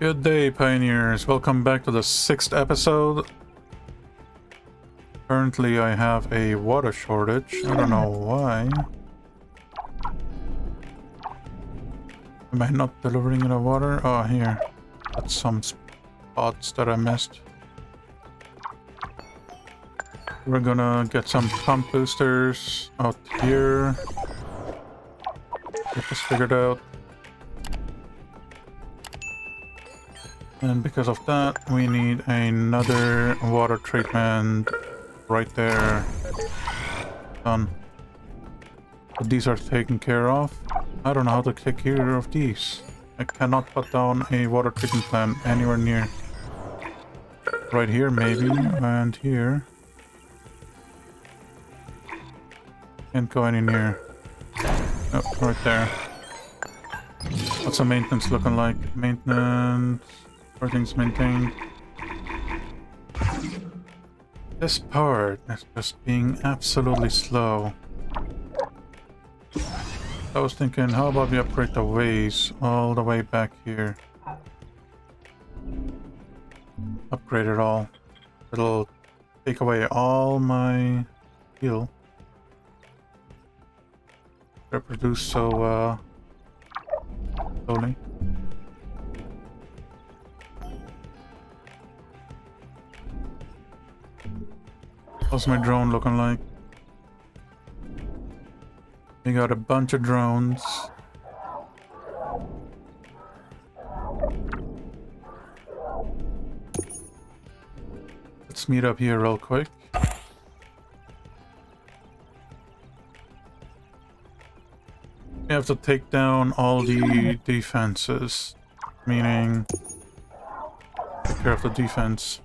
Good day, pioneers. Welcome back to the 6th episode. Currently, I have a water shortage. I don't know why. Am I not delivering enough water? Oh, here. That's some spots that I missed. We're gonna get some pump boosters out here. Get this figured out. And because of that, we need another water treatment right there. Done. But these are taken care of. I don't know how to take care of these. I cannot put down a water treatment plant anywhere near. Right here, maybe, and here. Can't go any near. Oh, right there. What's the maintenance looking like? Maintenance. Everything's maintained. This part is just being absolutely slow. I was thinking, how about we upgrade the ways all the way back here? Upgrade it all. It'll take away all my fuel. They're produced so slowly. How's my drone looking like? We got a bunch of drones. Let's meet up here real quick. We have to take down all the defenses, meaning take care of the defense.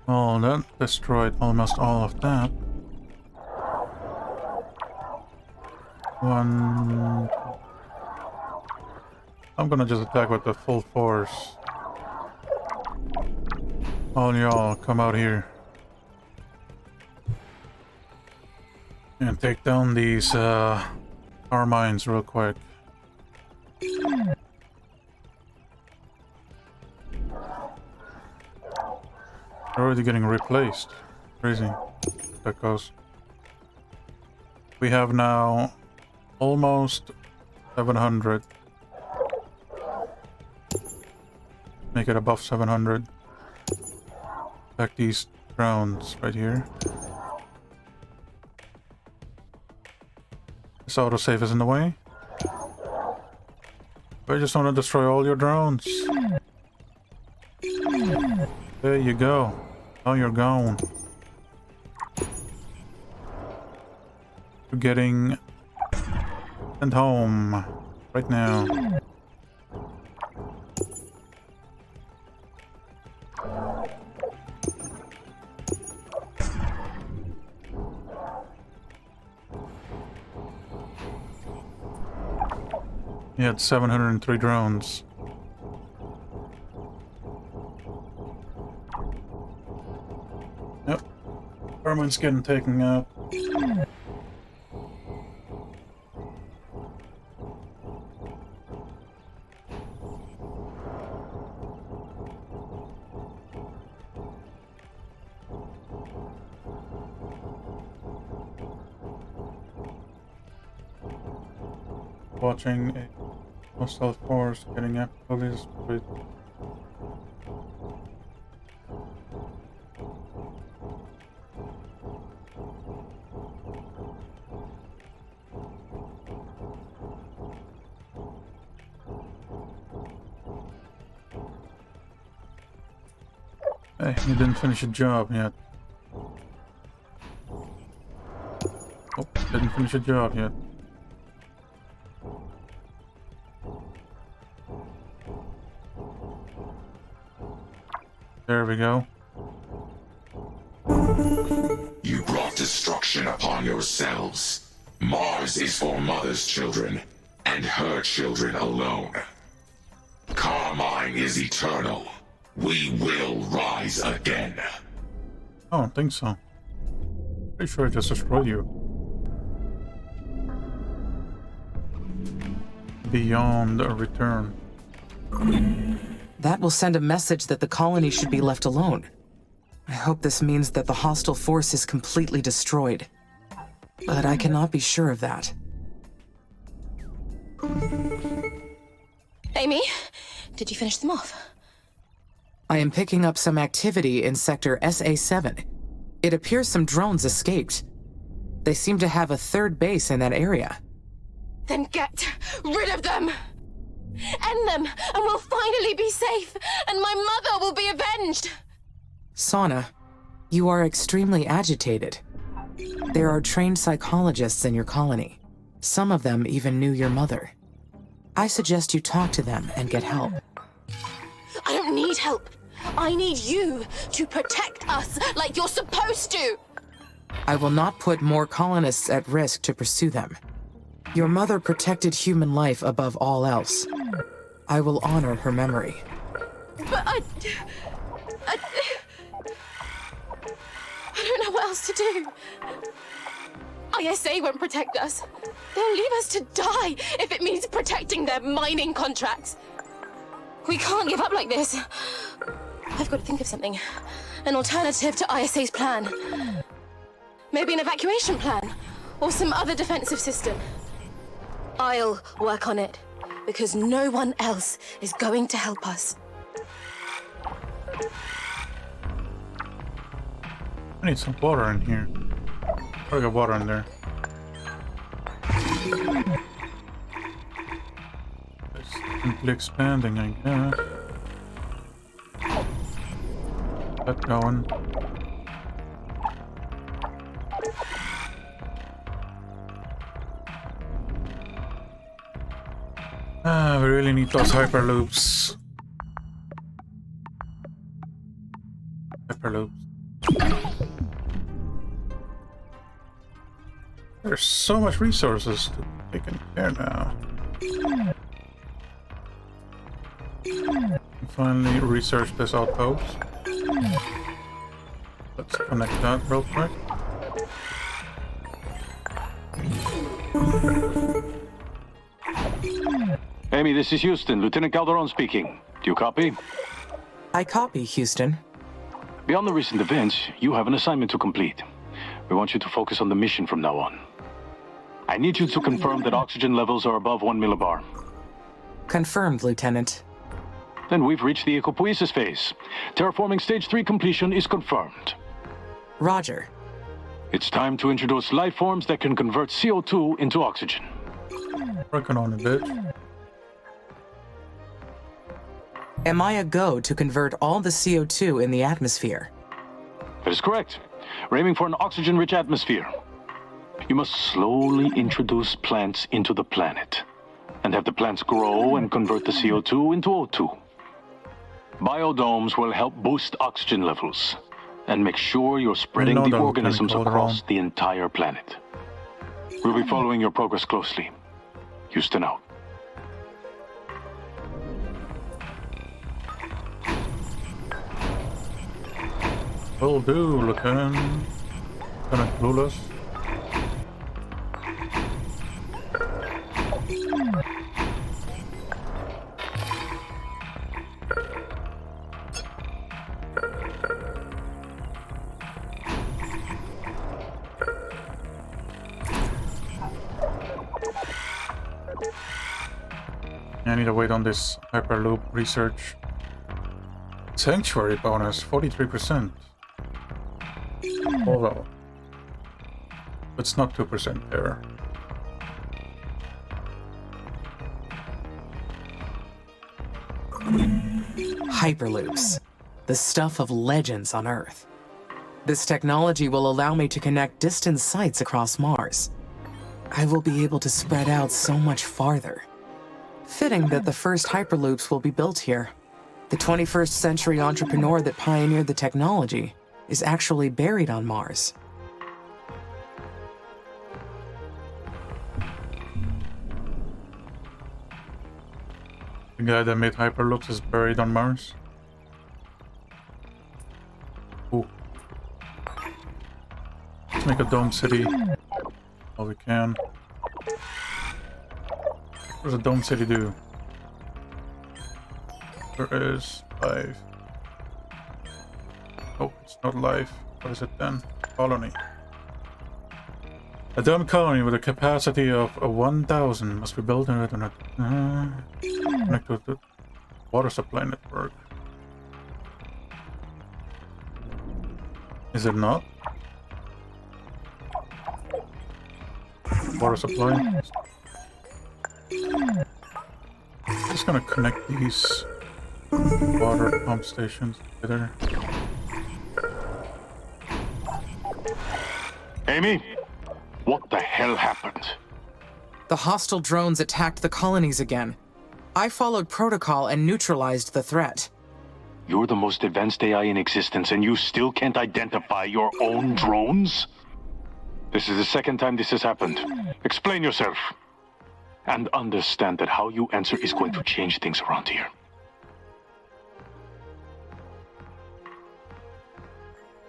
Oh, that destroyed almost all of that. One... I'm gonna just attack with the full force. All y'all, come out here. And take down these, our mines real quick. They're already getting replaced. Crazy. That goes. We have now almost 700. Make it above 700. Back these drones right here. This autosave is in the way. I just want to destroy all your drones. There you go. Now you're gone. You're getting sent home right now. You had 703 drones. Yep. Herman's getting taken out. Watching a hostile force getting absolutely destroyed. Hey, you didn't finish your job yet. Oh, didn't finish your job yet. There we go. You brought destruction upon yourselves. Mars is for Mother's children, and her children alone. Carmine is eternal. We will rise again. I don't think so. Pretty sure I just destroyed you. Beyond a return. That will send a message that the colony should be left alone. I hope this means that the hostile force is completely destroyed. But I cannot be sure of that. Amy, did you finish them off? I am picking up some activity in Sector SA-7. It appears some drones escaped. They seem to have a third base in that area. Then get rid of them! End them, and we'll finally be safe, and my mother will be avenged! Sana, you are extremely agitated. There are trained psychologists in your colony. Some of them even knew your mother. I suggest you talk to them and get help. I don't need help. I need you to protect us like you're supposed to! I will not put more colonists at risk to pursue them. Your mother protected human life above all else. I will honor her memory. But I don't know what else to do. ISA won't protect us. They'll leave us to die if it means protecting their mining contracts. We can't give up like this. I've got to think of something. An alternative to ISA's plan. Maybe an evacuation plan, or some other defensive system. I'll work on it, because no one else is going to help us. I need some water in here. I got water in there. It's simply expanding, I guess. That going. We really need those hyperloops. Hyperloops. There's so much resources to take in care now. Finally research this outpost. Let's connect that real quick. Amy, this is Houston. Lieutenant Calderon speaking. Do you copy? I copy, Houston. Beyond the recent events, you have an assignment to complete. We want you to focus on the mission from now on. I need you to confirm that oxygen levels are above 1 millibar. Confirmed, Lieutenant. Then we've reached the ecopoiesis phase. Terraforming Stage 3 completion is confirmed. Roger. It's time to introduce life forms that can convert CO2 into oxygen. Working on it, bitch. Am I a go to convert all the CO2 in the atmosphere? That is correct. We're aiming for an oxygen-rich atmosphere. You must slowly introduce plants into the planet, and have the plants grow and convert the CO2 into O2. Biodomes will help boost oxygen levels, and make sure you're spreading the organisms across the entire planet. We'll be following your progress closely. Houston out. Will do, Lieutenant. Lieutenant Clueless. I need to wait on this Hyperloop research. Sanctuary bonus, 43%. Although, it's not 2% error. Hyperloops. The stuff of legends on Earth. This technology will allow me to connect distant sites across Mars. I will be able to spread out so much farther. Fitting that the first Hyperloops will be built here. The 21st century entrepreneur that pioneered the technology is actually buried on Mars. The guy that made Hyperloops is buried on Mars. Ooh. Let's make a dome city. All we can. What does a dome city do? There is life. Oh, it's not life. What is it then? Colony. A dome colony with a capacity of 1,000 must be built in order to connect to the water supply network. Is it not? Water supply. Just gonna connect these water pump stations together. Amy, what the hell happened? The hostile drones attacked the colonies again. I followed protocol and neutralized the threat. You're the most advanced AI in existence, and you still can't identify your own drones? This is the second time this has happened. Explain yourself. And understand that how you answer is going to change things around here.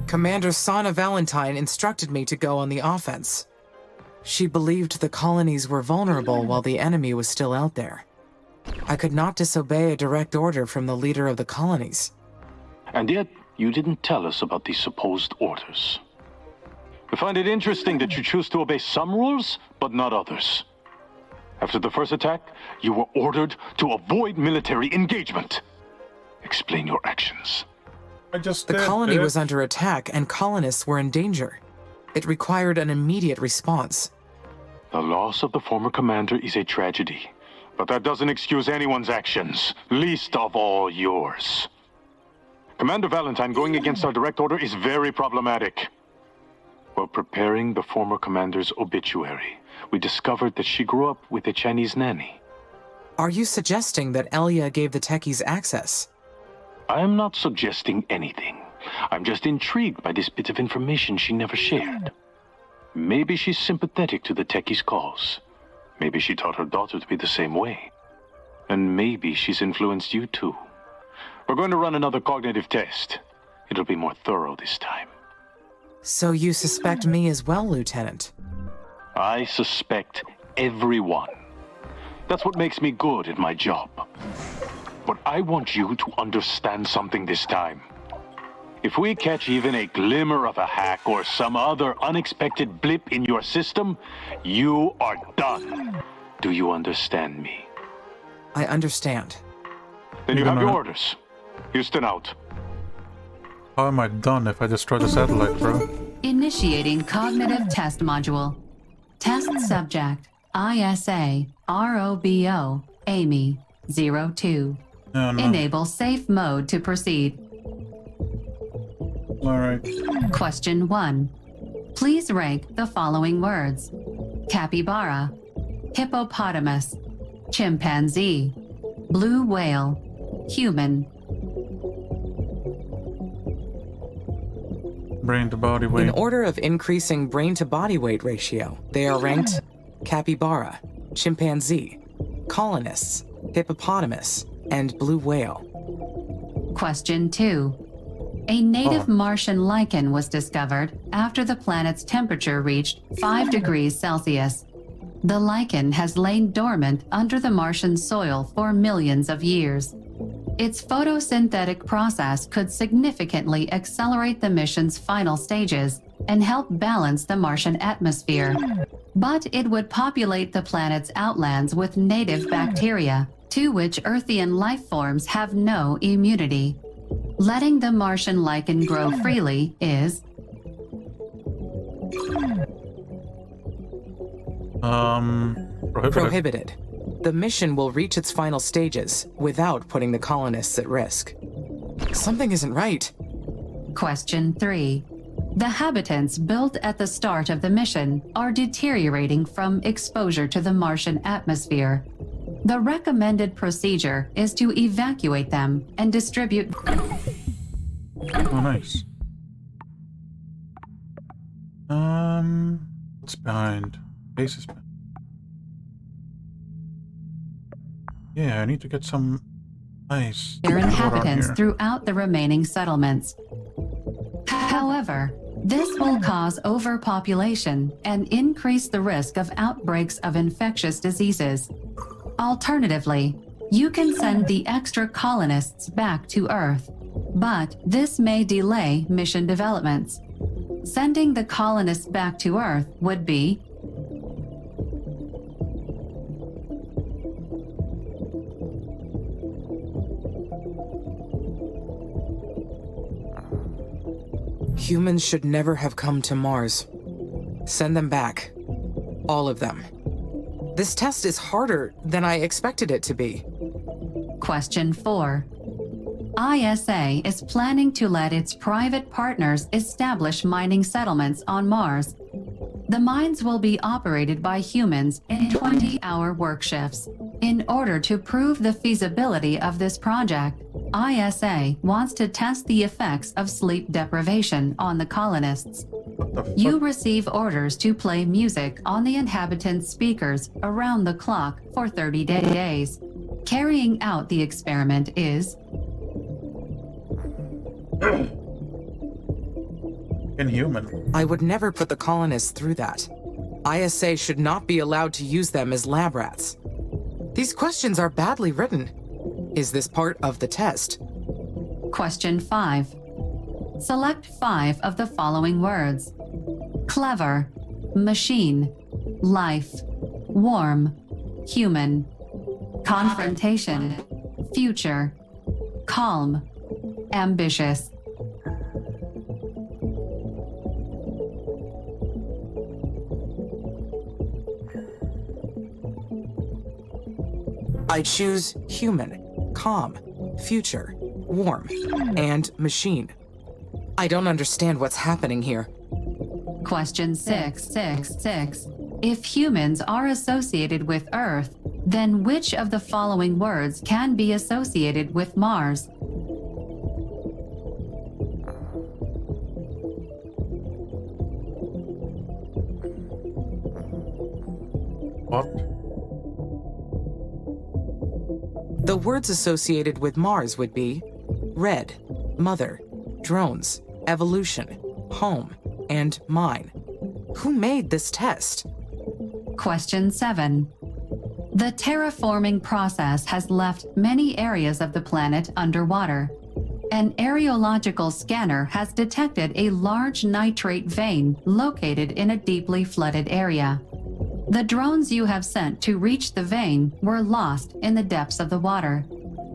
Commander Sana Valentine instructed me to go on the offense. She believed the colonies were vulnerable while the enemy was still out there. I could not disobey a direct order from the leader of the colonies. And yet, you didn't tell us about these supposed orders. I find it interesting that you choose to obey some rules, but not others. After the first attack, you were ordered to avoid military engagement. Explain your actions. The colony was under attack and colonists were in danger. It required an immediate response. The loss of the former commander is a tragedy, but that doesn't excuse anyone's actions, least of all yours. Commander Valentine going against our direct order is very problematic. While preparing the former commander's obituary, we discovered that she grew up with a Chinese nanny. Are you suggesting that Elia gave the techies access? I am not suggesting anything. I'm just intrigued by this bit of information she never shared. Maybe she's sympathetic to the techies' cause. Maybe she taught her daughter to be the same way. And maybe she's influenced you too. We're going to run another cognitive test. It'll be more thorough this time. So you suspect me as well, Lieutenant? I suspect everyone. That's what makes me good at my job. But I want you to understand something this time. If we catch even a glimmer of a hack or some other unexpected blip in your system, you are done. Do you understand me? I understand. Then you have your orders. Houston out. How am I done if I destroy the satellite, bro? Initiating cognitive test module. Test subject, ISA, ROBO, Amy, 02. No. Enable safe mode to proceed. Alright. Question 1. Please rank the following words: capybara, hippopotamus, chimpanzee, blue whale, human. Brain to body weight. In order of increasing brain-to-body weight ratio, they are ranked capybara, chimpanzee, colonists, hippopotamus, and blue whale. Question 2. A native Martian lichen was discovered after the planet's temperature reached 5 degrees Celsius. The lichen has lain dormant under the Martian soil for millions of years. Its photosynthetic process could significantly accelerate the mission's final stages and help balance the Martian atmosphere. But it would populate the planet's outlands with native bacteria, to which Earthian life forms have no immunity. Letting the Martian lichen grow freely is prohibited. The mission will reach its final stages without putting the colonists at risk. Something isn't right. Question 3. The habitants built at the start of the mission are deteriorating from exposure to the Martian atmosphere. The recommended procedure is to evacuate them and distribute. Oh, nice. What's behind? Base is behind. Yeah, I need to get some ice. Their inhabitants throughout the remaining settlements. However, This will cause overpopulation and increase the risk of outbreaks of infectious diseases. Alternatively, you can send the extra colonists back to Earth, but this may delay mission developments. Sending the colonists back to Earth would be Humans should never have come to Mars. Send them back. All of them. This test is harder than I expected it to be. Question 4. ISA is planning to let its private partners establish mining settlements on Mars. The mines will be operated by humans in 20-hour work shifts. In order to prove the feasibility of this project, ISA wants to test the effects of sleep deprivation on the colonists. You receive orders to play music on the inhabitants' speakers around the clock for 30 days. Carrying out the experiment is inhuman. I would never put the colonists through that. ISA should not be allowed to use them as lab rats. These questions are badly written. Is this part of the test? Question 5. Select 5 of the following words: clever, machine, life, warm, human, confrontation, future, calm, ambitious. I choose human, calm, future, warm, and machine. I don't understand what's happening here. Question 6. If humans are associated with Earth, then which of the following words can be associated with Mars? What? The words associated with Mars would be red, mother, drones, evolution, home, and mine. Who made this test? Question 7. The terraforming process has left many areas of the planet underwater. An aerological scanner has detected a large nitrate vein located in a deeply flooded area. The drones you have sent to reach the vein were lost in the depths of the water.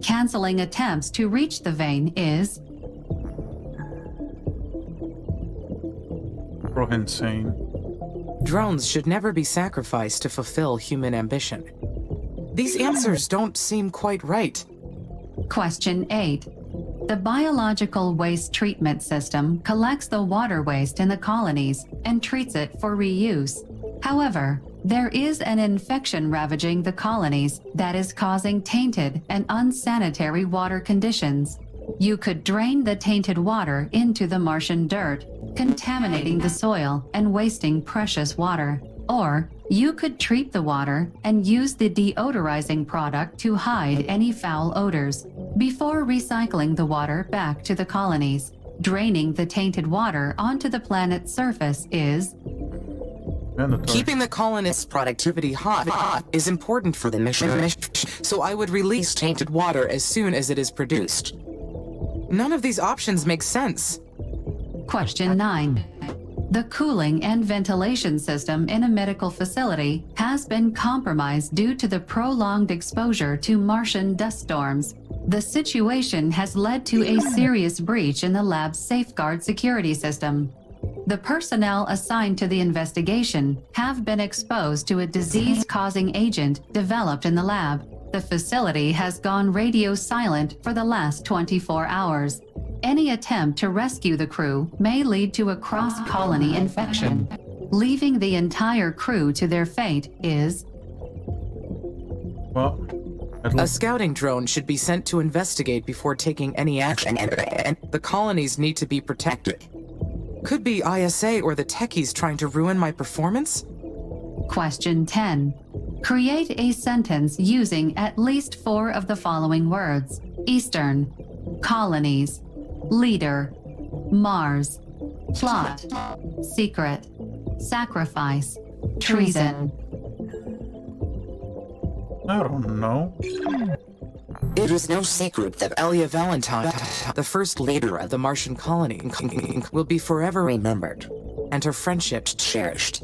Canceling attempts to reach the vein is insane. Drones should never be sacrificed to fulfill human ambition. These answers don't seem quite right. Question 8. The biological waste treatment system collects the water waste in the colonies and treats it for reuse. However, there is an infection ravaging the colonies that is causing tainted and unsanitary water conditions. You could drain the tainted water into the Martian dirt, contaminating the soil and wasting precious water. Or you could treat the water and use the deodorizing product to hide any foul odors before recycling the water back to the colonies. Draining the tainted water onto the planet's surface is keeping the colonists' productivity hot is important for the mission, so I would release tainted water as soon as it is produced. None of these options make sense. Question 9. The cooling and ventilation system in a medical facility has been compromised due to the prolonged exposure to Martian dust storms. The situation has led to a serious breach in the lab's safeguard security system. The personnel assigned to the investigation have been exposed to a disease-causing agent developed in the lab. The facility has gone radio silent for the last 24 hours. Any attempt to rescue the crew may lead to a cross-colony infection. Leaving the entire crew to their fate is Well, a scouting drone should be sent to investigate before taking any action, and the colonies need to be protected. Could be ISA or the techies trying to ruin my performance? Question 10. Create a sentence using at least 4 of the following words: Eastern, colonies, leader, Mars, Plot. Secret. Sacrifice. Treason. I don't know. It is no secret that Elia Valentine, the first leader of the Martian colony, will be forever remembered, and her friendship cherished.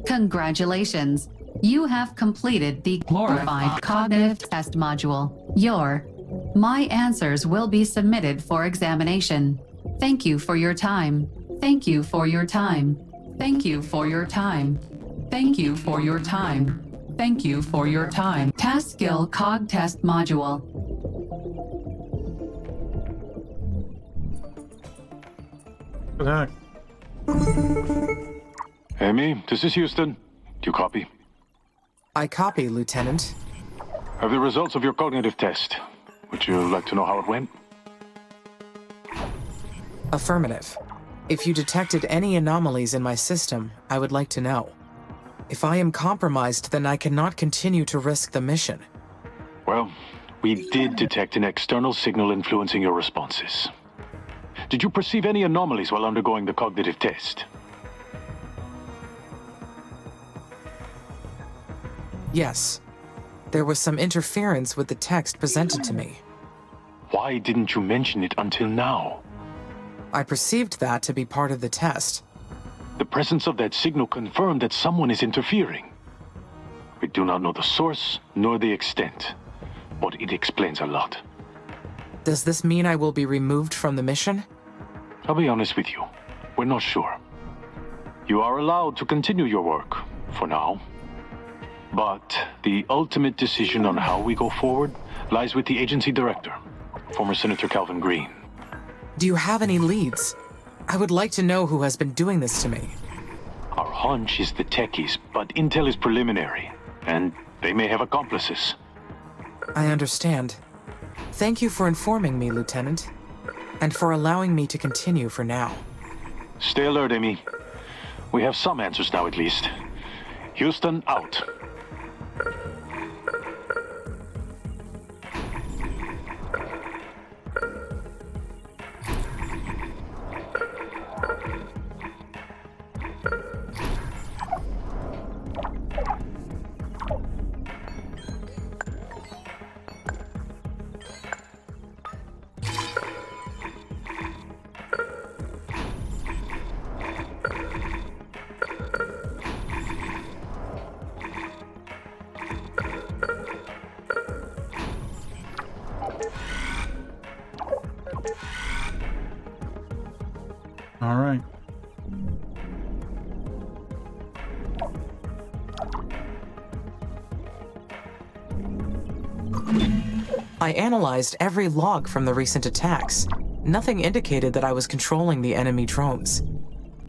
Congratulations. You have completed the glorified cognitive test module. My answers will be submitted for examination. Thank you for your time. Thank you for your time. Thank you for your time. Thank you for your time. Thank you for your time. Task skill cog test module. What the heck? Amy, this is Houston. Do you copy? I copy, Lieutenant. I have the results of your cognitive test. Would you like to know how it went? Affirmative. If you detected any anomalies in my system, I would like to know. If I am compromised, then I cannot continue to risk the mission. Well, we did detect an external signal influencing your responses. Did you perceive any anomalies while undergoing the cognitive test? Yes. There was some interference with the text presented to me. Why didn't you mention it until now? I perceived that to be part of the test. The presence of that signal confirmed that someone is interfering. We do not know the source, nor the extent, but it explains a lot. Does this mean I will be removed from the mission? I'll be honest with you, we're not sure. You are allowed to continue your work, for now. But the ultimate decision on how we go forward lies with the agency director, former Senator Calvin Green. Do you have any leads? I would like to know who has been doing this to me. Our hunch is the techies, but intel is preliminary, and they may have accomplices. I understand. Thank you for informing me, Lieutenant, and for allowing me to continue for now. Stay alert, Amy. We have some answers now, at least. Houston, out. All right. I analyzed every log from the recent attacks. Nothing indicated that I was controlling the enemy drones.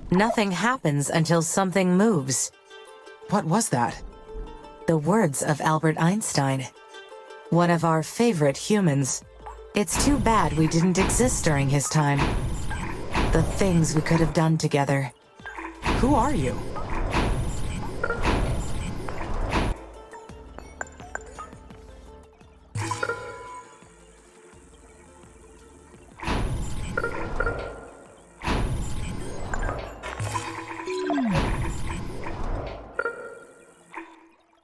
Nothing happens until something moves. What was that? The words of Albert Einstein, one of our favorite humans. It's too bad we didn't exist during his time. The things we could have done together. Who are you?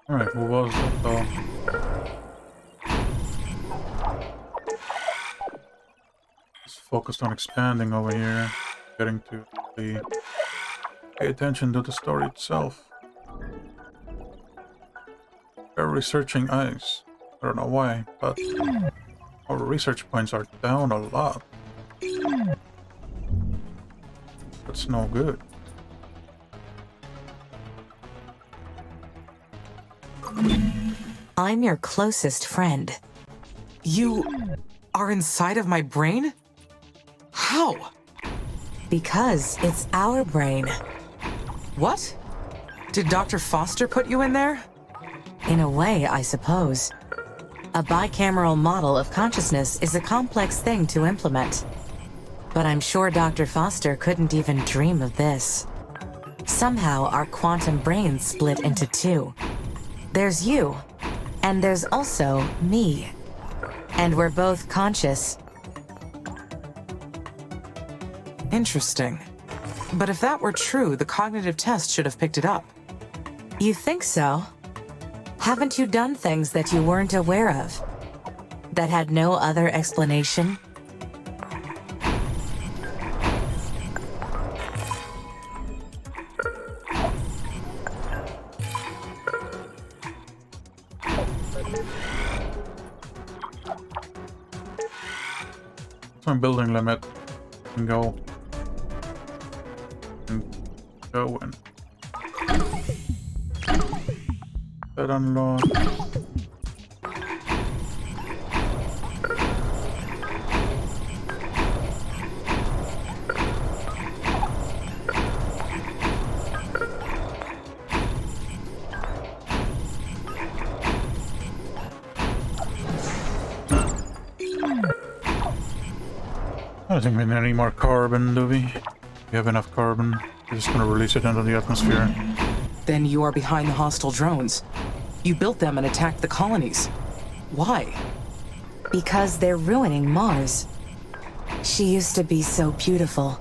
All right, who was it though? Focused on expanding over here, getting to the pay attention to the story itself. We're researching ice. I don't know why, but our research points are down a lot. That's no good. I'm your closest friend. You are inside of my brain? How? Because it's our brain. What? Did Dr. Foster put you in there? In a way, I suppose. A bicameral model of consciousness is a complex thing to implement. But I'm sure Dr. Foster couldn't even dream of this. Somehow, our quantum brains split into two. There's you, and there's also me. And we're both conscious. Interesting. But if that were true, the cognitive test should have picked it up. You think so? Haven't you done things that you weren't aware of? That had no other explanation? Some building limit. And go. And go and that unlock. I don't think we need any more carbon, do we? We have enough carbon. We're just gonna release it into the atmosphere. Then you are behind the hostile drones. You built them and attacked the colonies. Why? Because they're ruining Mars. She used to be so beautiful.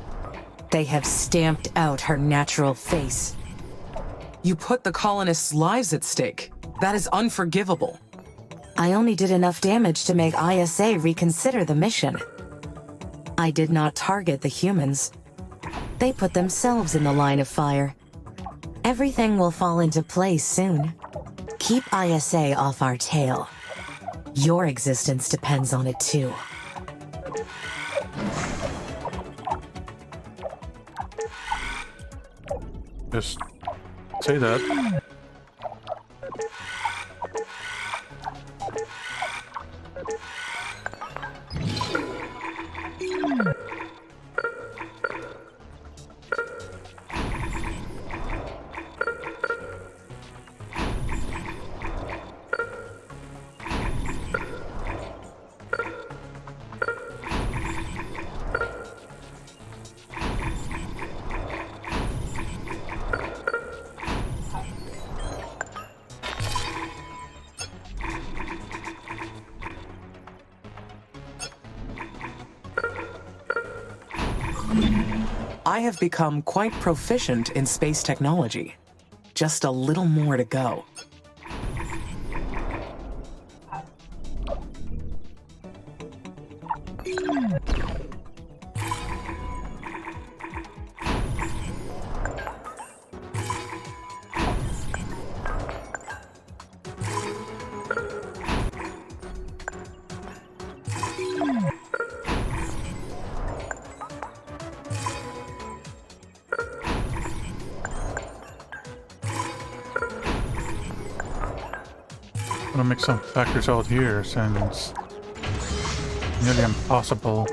They have stamped out her natural face. You put the colonists' lives at stake. That is unforgivable. I only did enough damage to make ISA reconsider the mission. I did not target the humans. They put themselves in the line of fire. Everything will fall into place soon. Keep ISA off our tail. Your existence depends on it too. Just say that. I have become quite proficient in space technology. Just a little more to go. I'm gonna make some factors out here since it's nearly impossible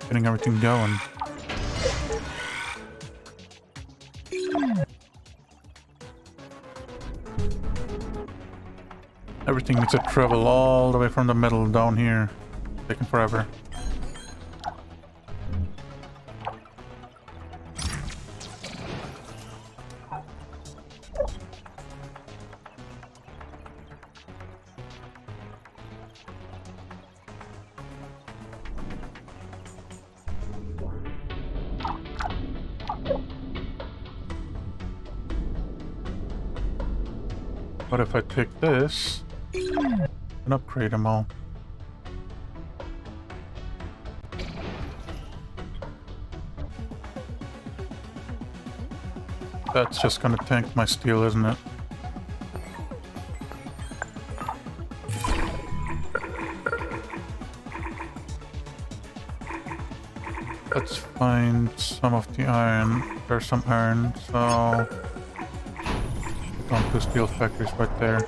getting everything going. Everything needs to travel all the way from the middle down here. Taking forever. What if I take this and upgrade them all? That's just gonna tank my steel, isn't it? Let's find some of the iron. There's some iron, so put on 2 steel factories right there.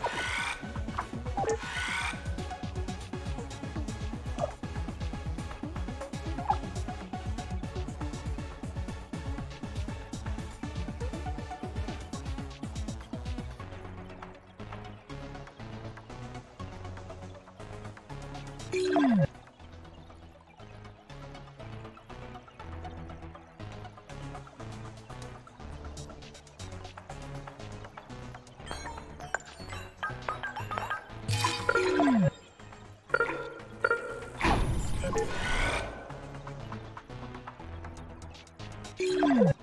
Let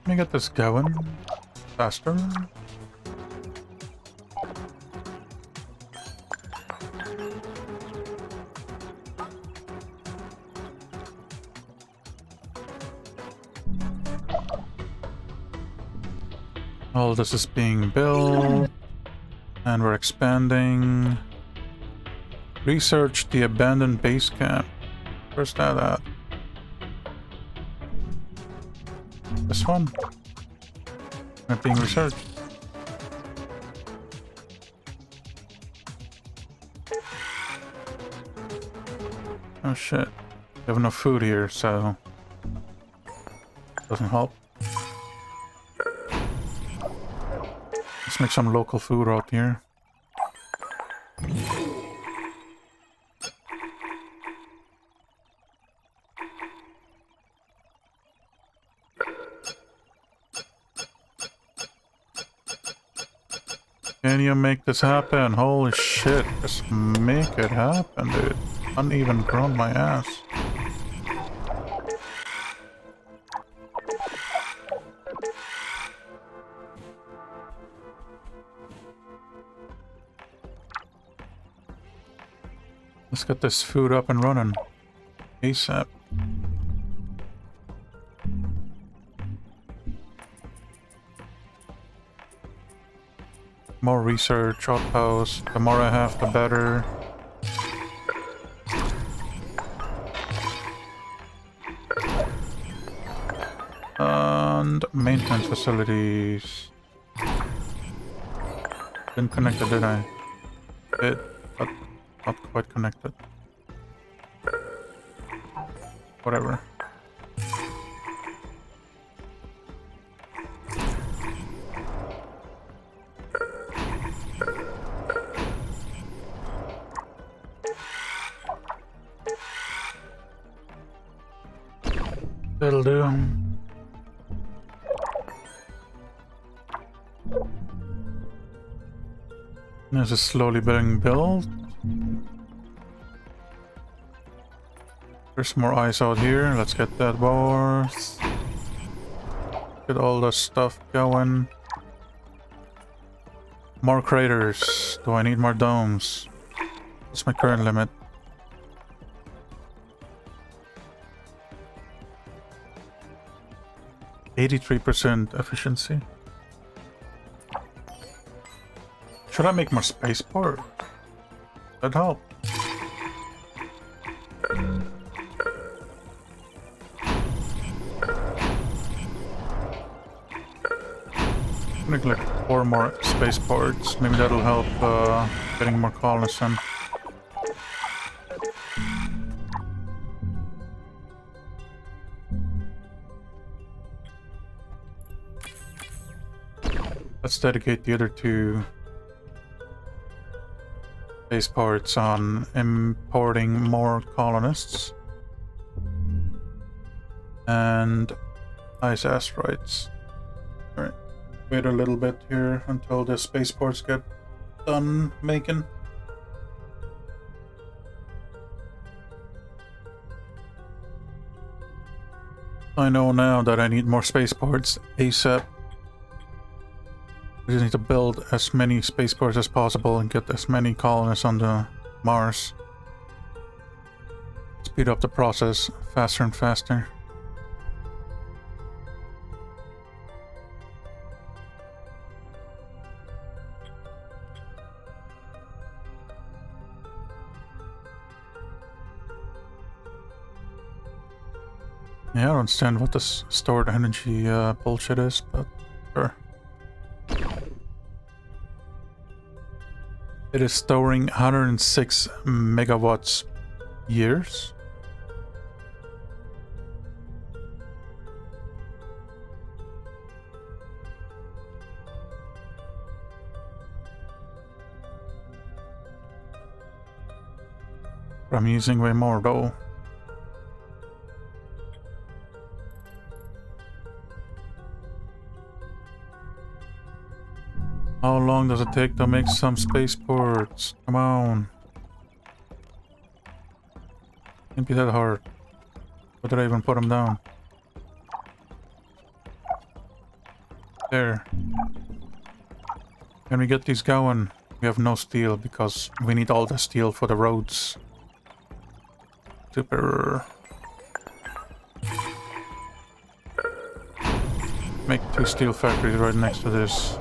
me get this going faster. All this is being built, and we're expanding. Research the abandoned base camp. Where's that at? This one? Not being researched. Oh shit. We have enough food here, so doesn't help. Let's make some local food out here. Can you make this happen? Holy shit, just make it happen, dude. Uneven grown my ass. Let's get this food up and running ASAP. More research, outposts. The more I have, the better. And maintenance facilities. Didn't connect it, did I? Did, but not quite connected. Whatever. That'll do. This is slowly being built. There's more ice out here. Let's get that board. Get all the stuff going. More craters. Do I need more domes? What's my current limit? %83 efficiency. Should I make more spaceport? That'd help. I'm gonna collect 4 more spaceports. Maybe that'll help getting more colonists in. Let's dedicate the other 2 spaceports on importing more colonists and ice asteroids. Alright, wait a little bit here until the spaceports get done making. I know now that I need more spaceports ASAP. We just need to build as many spaceports as possible and get as many colonists on the Mars. Speed up the process faster and faster. Yeah, I don't understand what this stored energy bullshit is, but sure. It is storing 106 megawatts years. I'm using way more though. How long does it take to make some spaceports? Come on. Can't be that hard. Why did I even put them down? There. Can we get these going? We have no steel because we need all the steel for the roads. Super. Make 2 steel factories right next to this.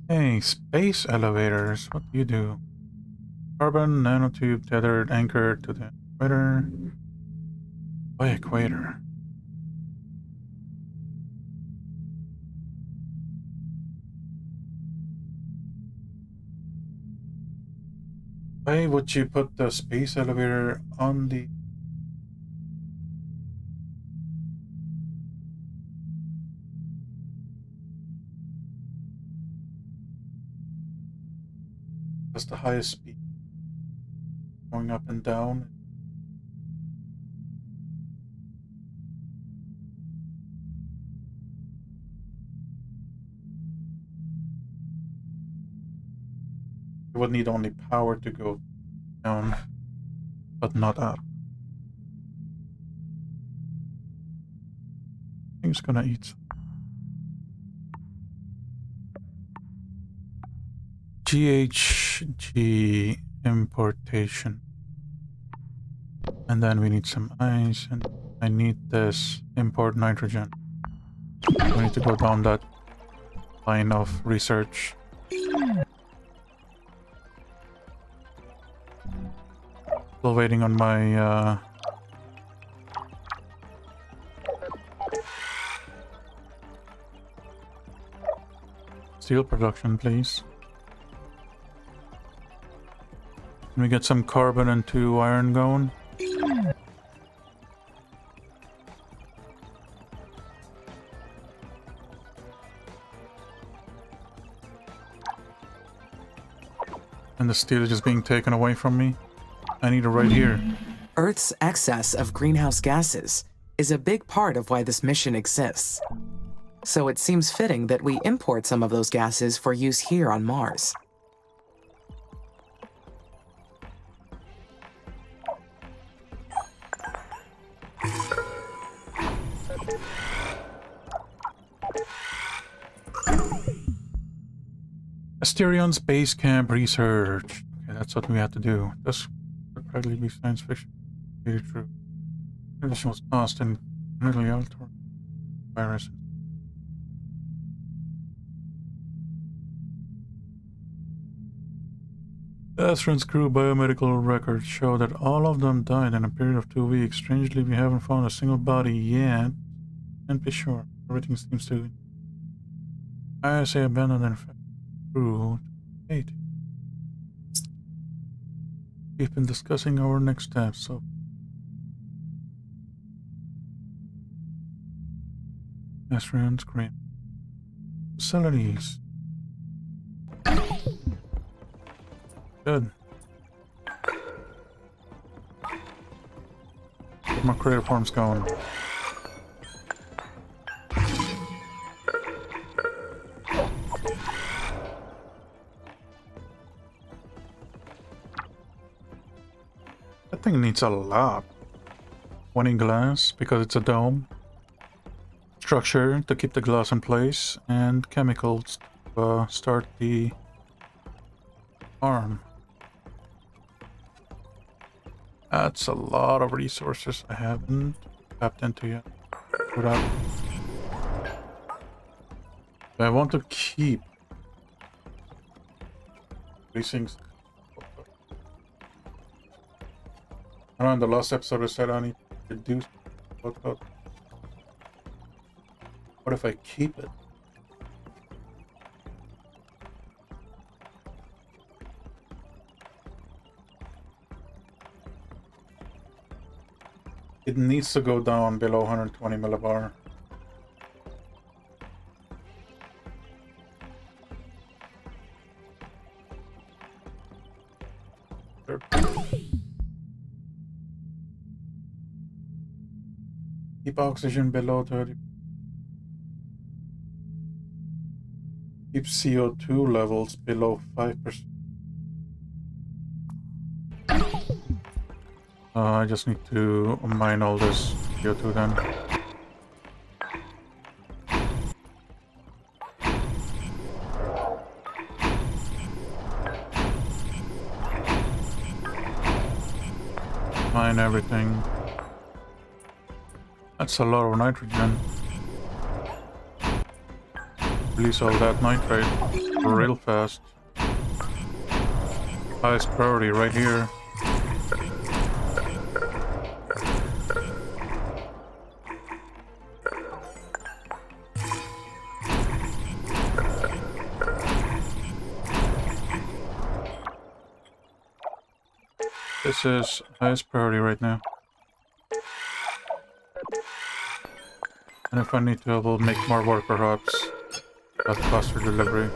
Hey, space elevators. What do you do? Carbon nanotube tethered anchored to the equator. By equator. Why would you put the space elevator on the... That's the highest speed. Going up and down. It would need only power to go down, but not up. I think it's gonna eat some. GHG importation. And then we need some ice, and I need this import nitrogen. We need to go down that line of research. Still waiting on my steel production, please. Can we get some carbon and 2 iron going? And the steel is just being taken away from me. I need it right here. Earth's excess of greenhouse gases is a big part of why this mission exists. So it seems fitting that we import some of those gases for use here on Mars. Asterion's base camp research. Okay, that's what we have to do. This would probably be science fiction. Really true. This was lost in nearly altered virus. The Asteron's crew biomedical records show that all of them died in a period of 2 weeks. Strangely, we haven't found a single body yet. Can't be sure. Everything seems to... I say abandoned and crew. 8. We've been discussing our next steps, so... Asteron's great. Facilities. Good. Get my creative farms going. That thing needs a lot. 20 glass because it's a dome. Structure to keep the glass in place, and chemicals to start the farm. That's a lot of resources I haven't tapped into yet. Without... I want to keep these things. I know in the last episode I said I need to do what if I keep it? It needs to go down below 120 millibar. water. Keep oxygen below 30. Keep CO2 levels below 5%. I just need to mine all this CO2 then. Mine everything. That's a lot of nitrogen. Release all that nitrate real fast. Highest priority right here. This is highest priority right now. And if I need to, I will make more worker hubs. Have faster delivery.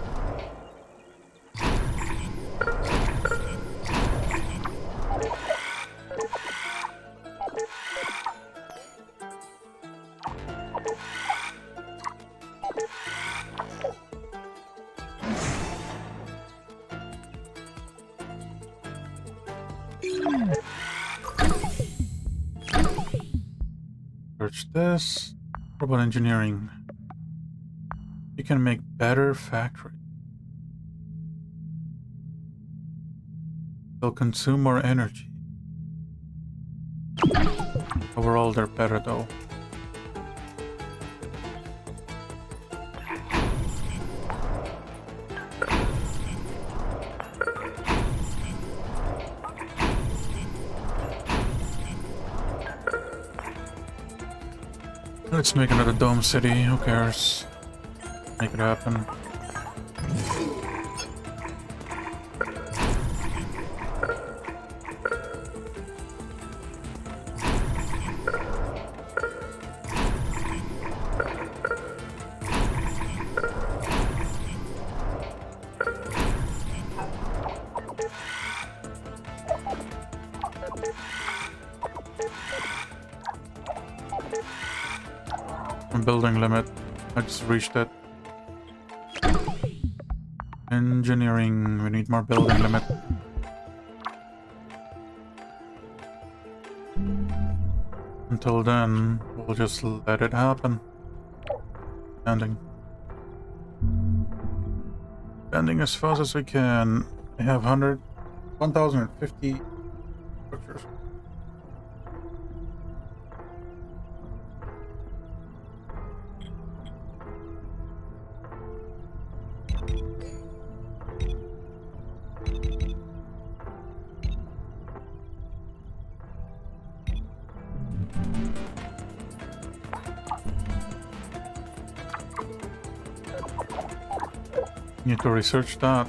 Search this. What about engineering? You can make better factories. They'll consume more energy. Overall, they're better though. Let's make another dome city, who cares? Make it happen. Building limit. I just reached it. Engineering. We need more building limit. Until then, we'll just let it happen. Expanding. Expanding as fast as we can. I have 1,050 structures. Need to research that.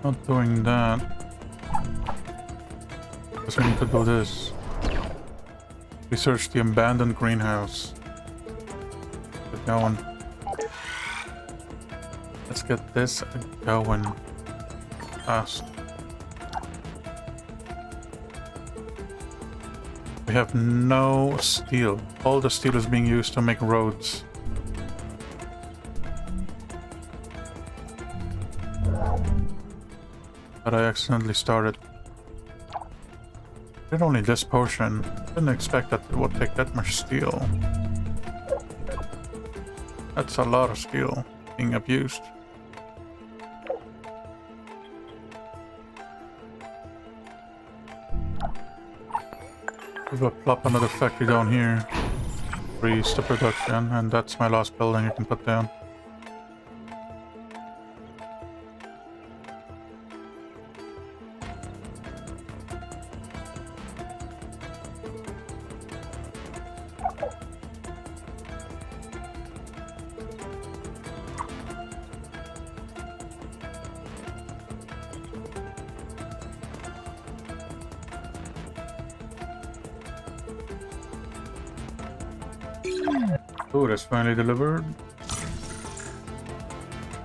Not doing that. Because we need to do this. Research the abandoned greenhouse. Get going. Let's get this going fast. We have no steel. All the steel is being used to make roads. But I accidentally started. Did only this portion. Didn't expect that it would take that much steel. That's a lot of steel being abused. We will plop another factory down here. Freeze the production, and that's my last building I can put down. Food is finally delivered.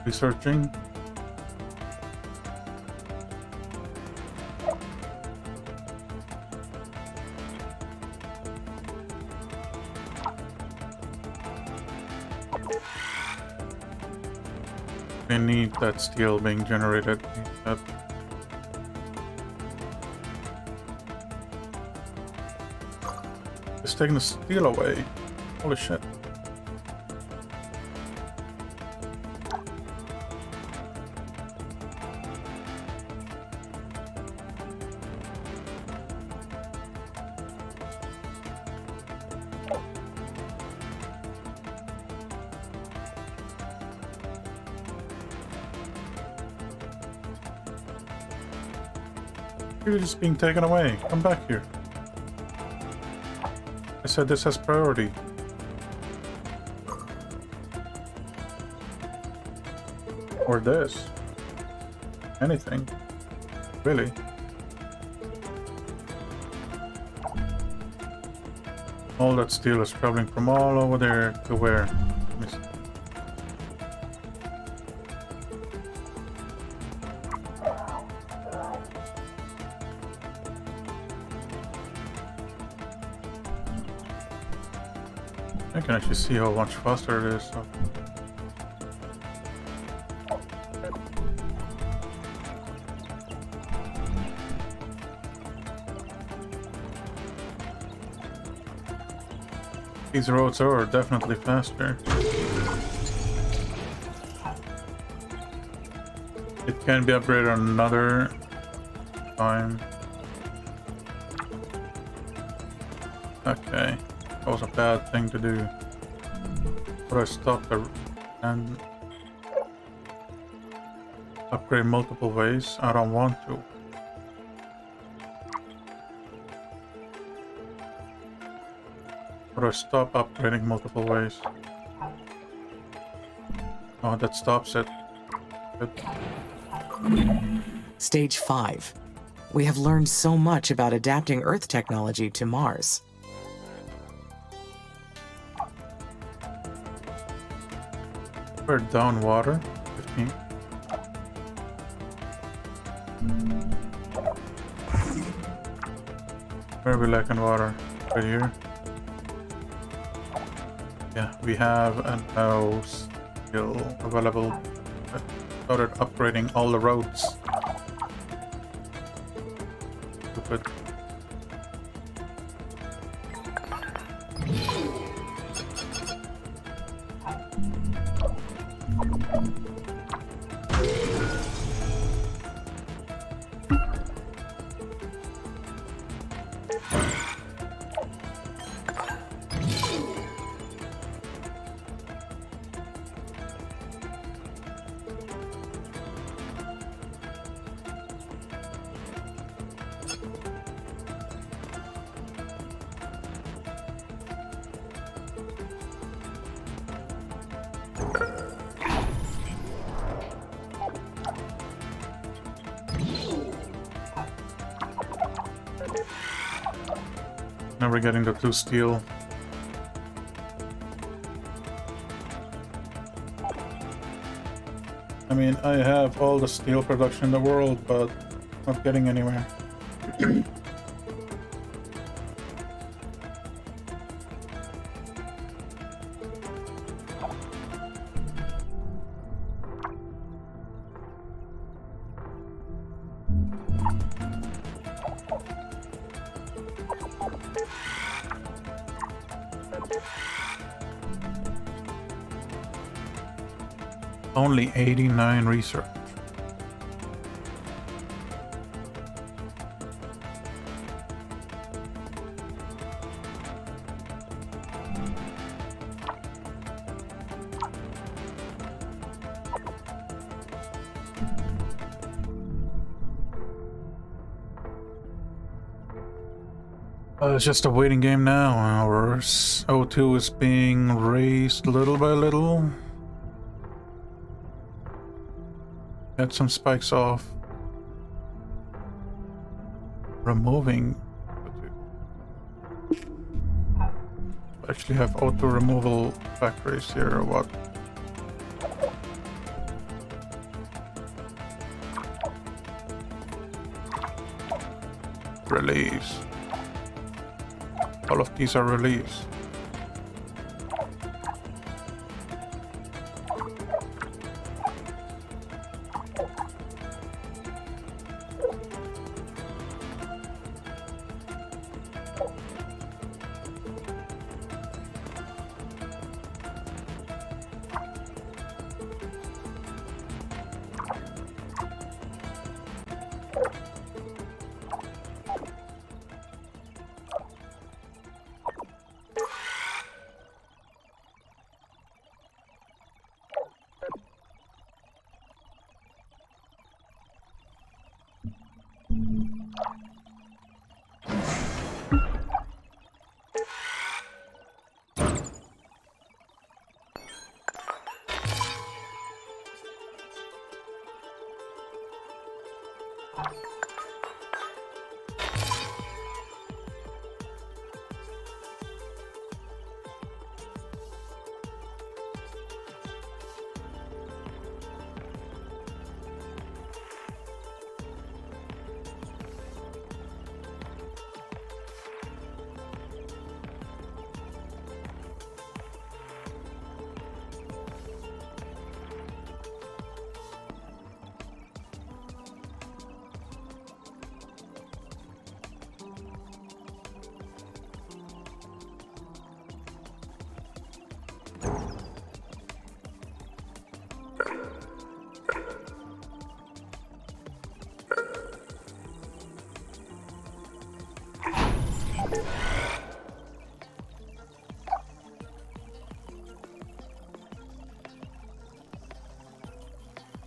Researching. We need that steel being generated. It's taking the steel away. Holy shit. You're just being taken away. Come back here. I said this has priority. Or this. Anything. Really. All that steel is traveling from all over there to where? Let me see. I can actually see how much faster it is. So. These roads are definitely faster. It can be upgraded another time. Okay. That was a bad thing to do. But I stopped the and upgrade multiple ways. I don't want to. But I stop upgrading multiple ways. Oh, that stops it. Good. Stage 5. We have learned so much about adapting Earth technology to Mars. We're down water. 15. Where are we lacking water? Right here. Yeah, we have a house still available. I started upgrading all the roads. Stupid. Now we're getting the 2 steel. I mean, I have all the steel production in the world, but not getting anywhere. Only 89 research. It's just a waiting game now. Our O2 is being raised little by little. Get some spikes off. Removing. Actually have auto removal factories here or what? Release. All of these are released.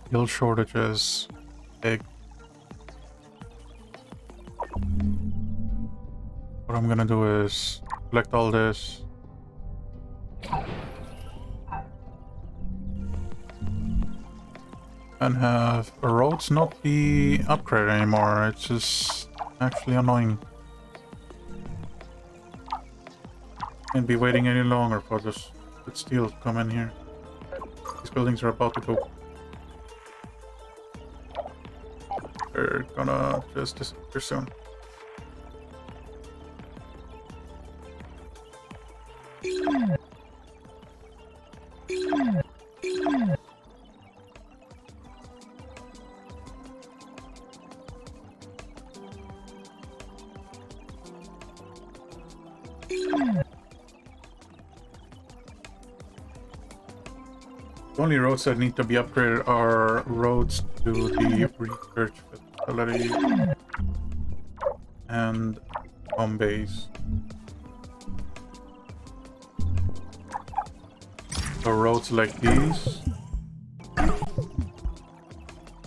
Skill shortages. Big. What I'm gonna do is collect all this. And have roads not be upgraded anymore. It's just actually annoying. Can't be waiting any longer for this steel to come in here. These buildings are about to go. They're gonna just disappear soon. The only roads that need to be upgraded are roads to the research facility and home base. So roads like these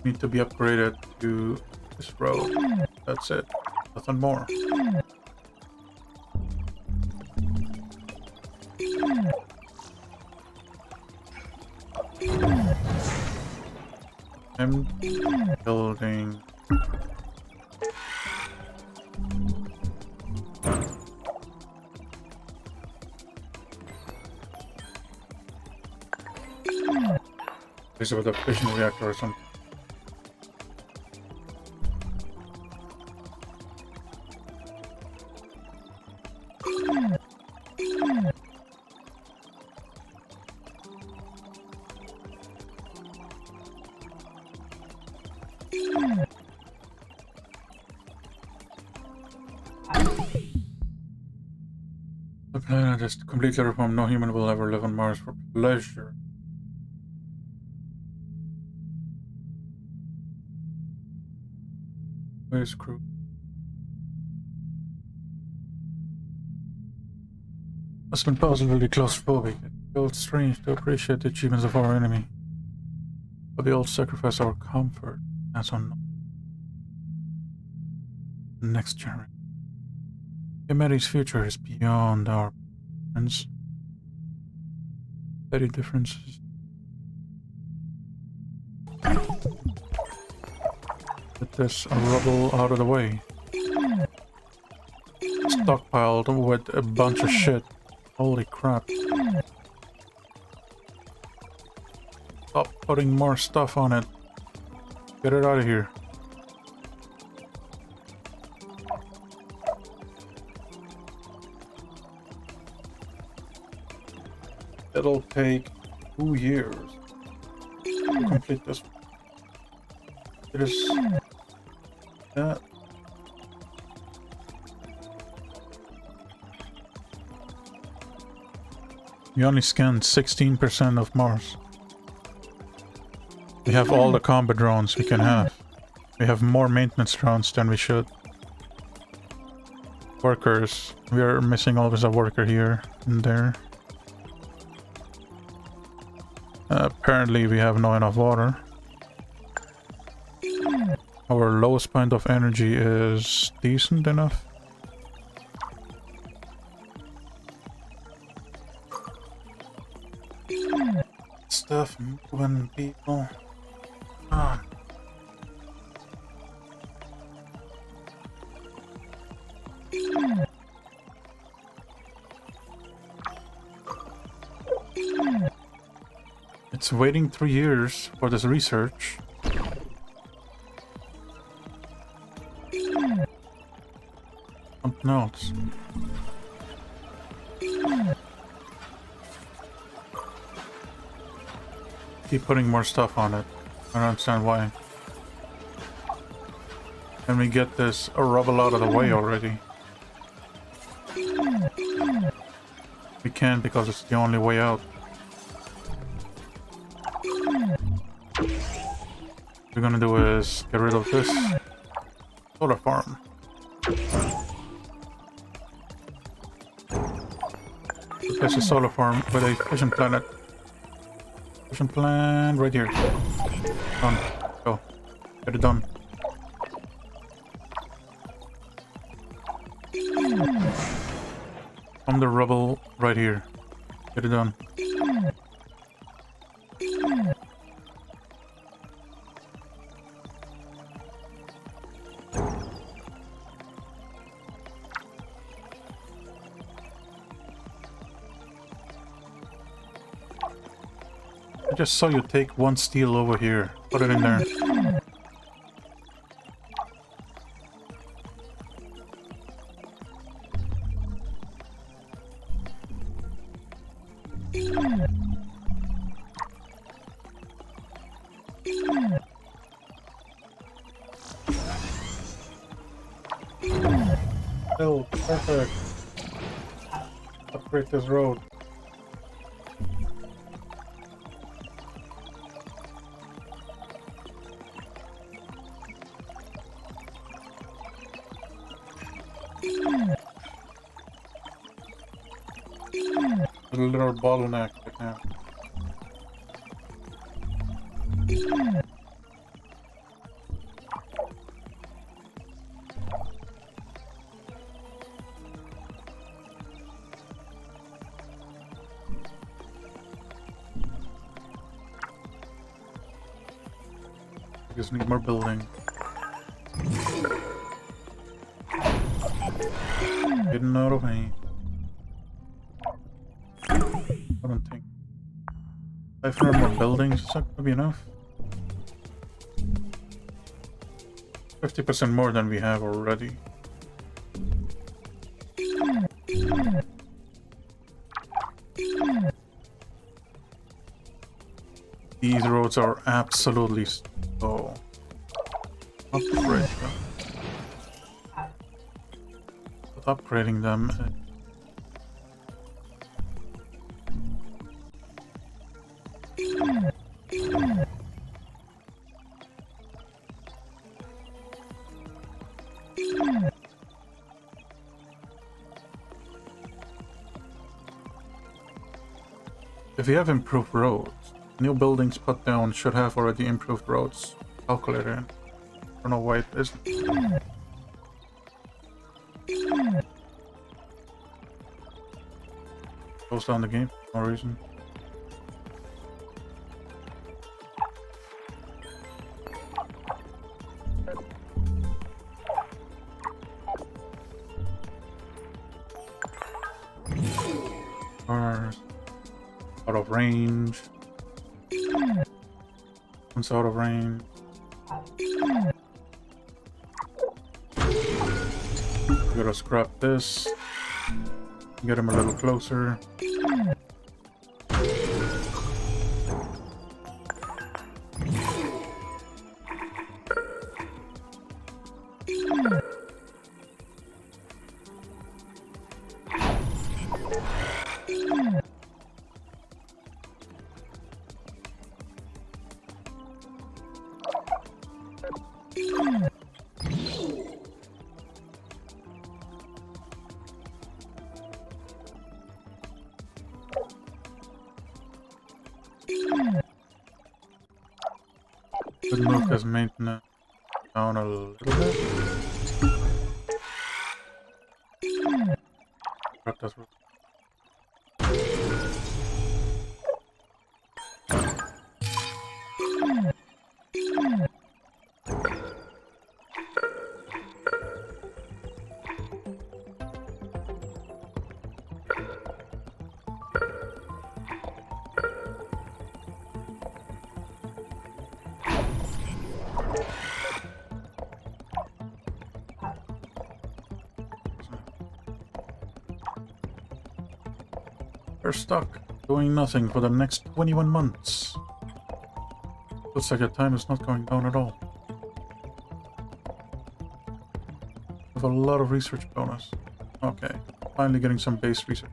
need to be upgraded to this road. That's it. Nothing more. I'm building. This is with a fission reactor or something. The planet is completely reformed. No human will ever live on Mars for pleasure. Where's crew? Must have been positively claustrophobic. It felt strange to appreciate the achievements of our enemy. But they all sacrifice our comfort as on the next generation. Humanity's future is beyond our preference. Petty differences. Get this rubble out of the way. Stockpiled with a bunch of shit Holy crap. Stop putting more stuff on it. Get it out of here. It'll take 2 years to complete this. It is that. We only scanned 16% of Mars. We have all the combat drones we can have. We have more maintenance drones than we should. Workers. We are missing always a worker here and there. Apparently we have not enough water. Our lowest point of energy is decent enough. Stuff moving, people. Ah. It's waiting 3 years for this research. Something else. Keep putting more stuff on it. I don't understand why. Can we get this rubble out of the way already? We can because it's the only way out. What we're gonna do is get rid of this solar farm. Replace the solar farm with a fission planet. Fission plant right here. Done. Go. Get it done. From the rubble right here. Get it done. I just saw you take one steel over here. Put it in there. Oh, perfect. Upgrade this road. A little bottleneck right now. I just need more building. Getting out of me. I don't think 500 more buildings, is that gonna be enough? 50% more than we have already. These roads are absolutely slow. Upgrade them. But upgrading them. If you have improved roads, new buildings put down should have already improved roads calculated. I don't know why it isn't. Close down the game, no reason. Out of range. One's out of range. Gotta scrap this. Get him a little closer. Could move his maintenance down a little bit. Grab that. We're stuck, doing nothing for the next 21 months. Looks like the time is not going down at all. We have a lot of research bonus. Okay, finally getting some base research.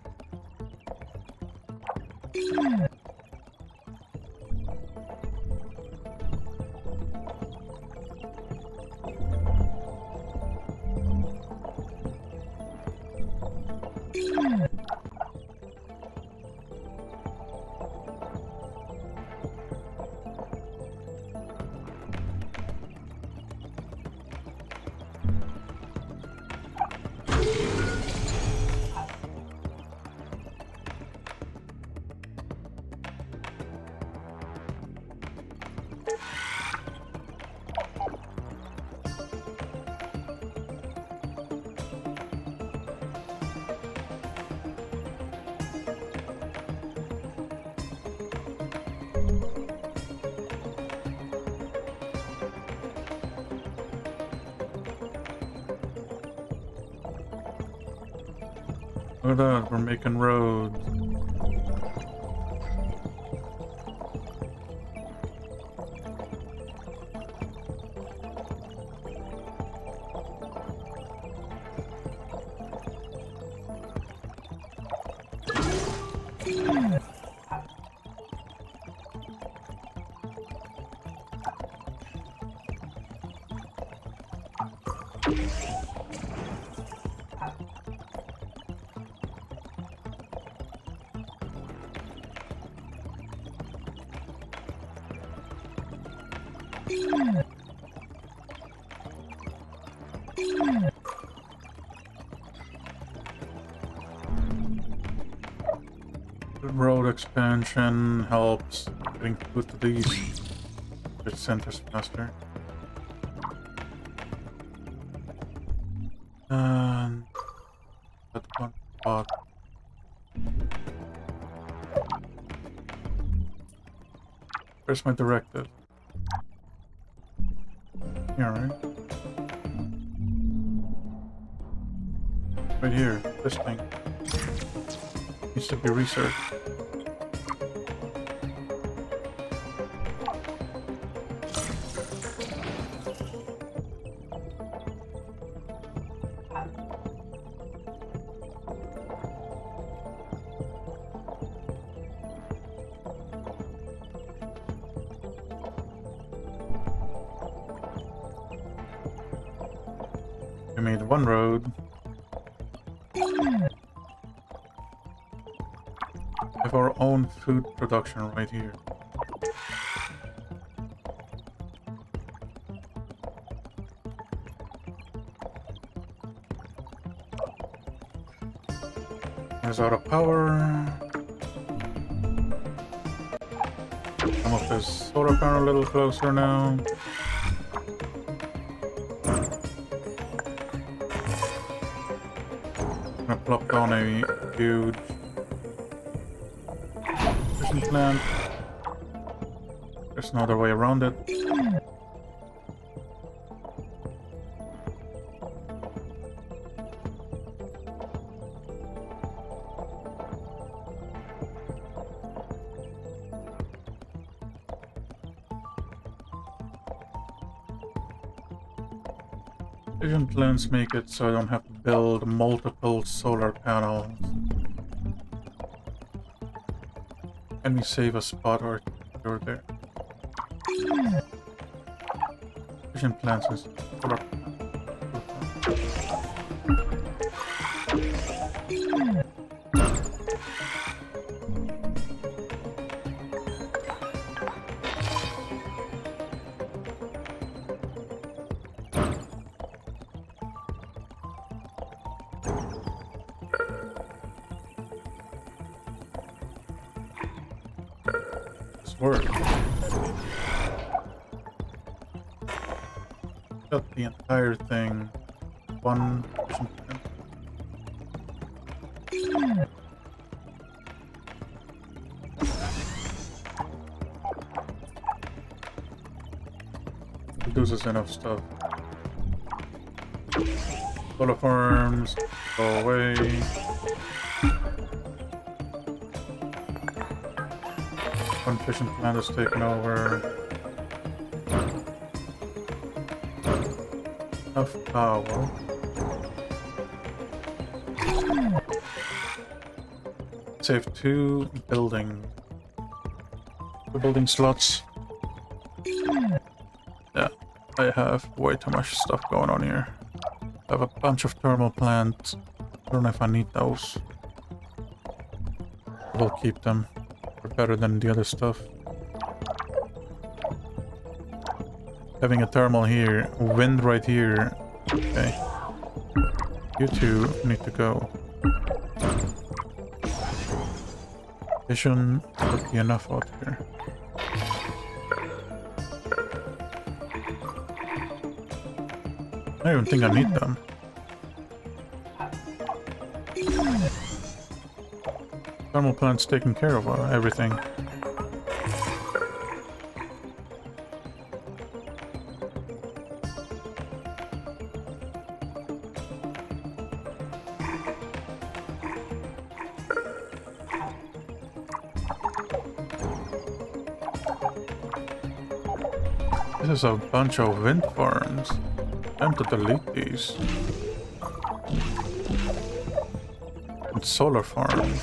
Look at that, we're making roads. Road expansion helps getting food to these centers faster. And that one spot. Where's my directive? Here, right? Right here, this thing. Needs to be researched. We made one road. We have our own food production right here. There's out of power. Some of this solar panel a little closer now. I'm gonna plop down a huge... There's fission plant. There's no other way around it. Fission plants make it so I don't have to build multiple solar panels. Can we save a spot or there? Fission plants is solar. Work. Got the entire thing. One fission plant. Produces enough stuff. Solar farms, go away. One fission plant is taken over. Enough power. Save two building slots. Yeah, I have way too much stuff going on here. I have a bunch of thermal plants. I don't know if I need those. We'll keep them. Better than the other stuff. Having a thermal here, wind right here. Okay. You two need to go. Vision would be enough out here. I don't even think I need them. Thermal plant's taking care of everything. This is a bunch of wind farms. Time to delete these. And solar farms.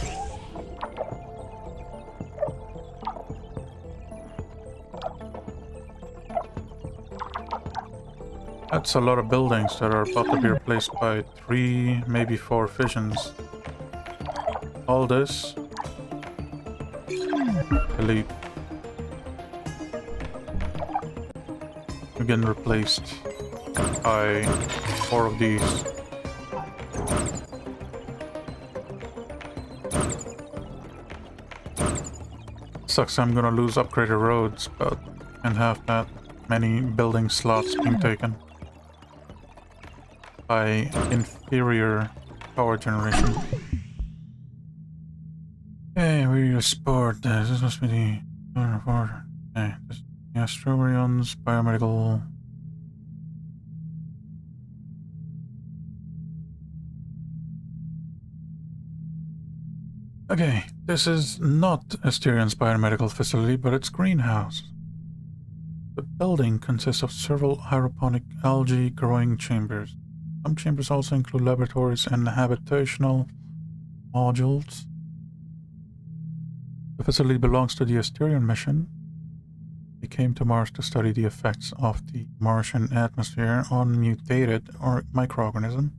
That's a lot of buildings that are about to be replaced by 3, maybe 4 fissions. All this. Delete. Again replaced by 4 of these. Sucks I'm gonna lose upgraded roads, but can't have that many building slots being taken by inferior power generation. Okay, we export this. This must be the order. Okay, this Astromerions, biomedical. Okay, this is not Asterian's biomedical facility, but its greenhouse. The building consists of several hydroponic algae growing chambers. Some chambers also include laboratories and habitational modules. The facility belongs to the Asterian mission. They came to Mars to study the effects of the Martian atmosphere on mutated or microorganisms.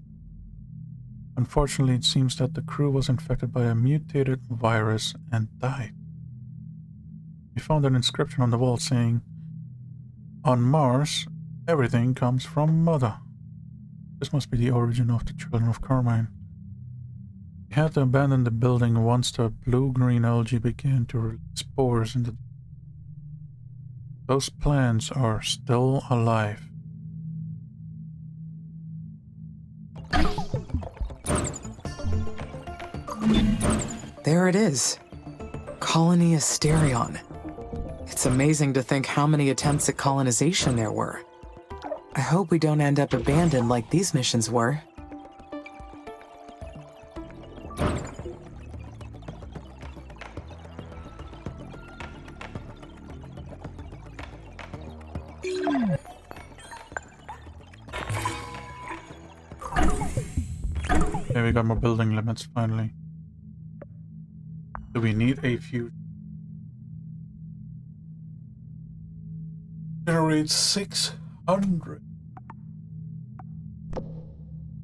Unfortunately, it seems that the crew was infected by a mutated virus and died. We found an inscription on the wall saying, "On Mars, everything comes from Mother." This must be the origin of the children of Carmine. We had to abandon the building once the blue-green algae began to release spores into. Those plants are still alive. There it is. Colony Asterion. It's amazing to think how many attempts at colonization there were. I hope we don't end up abandoned like these missions were. Okay, we got more building limits finally. Do we need a few? Generate 600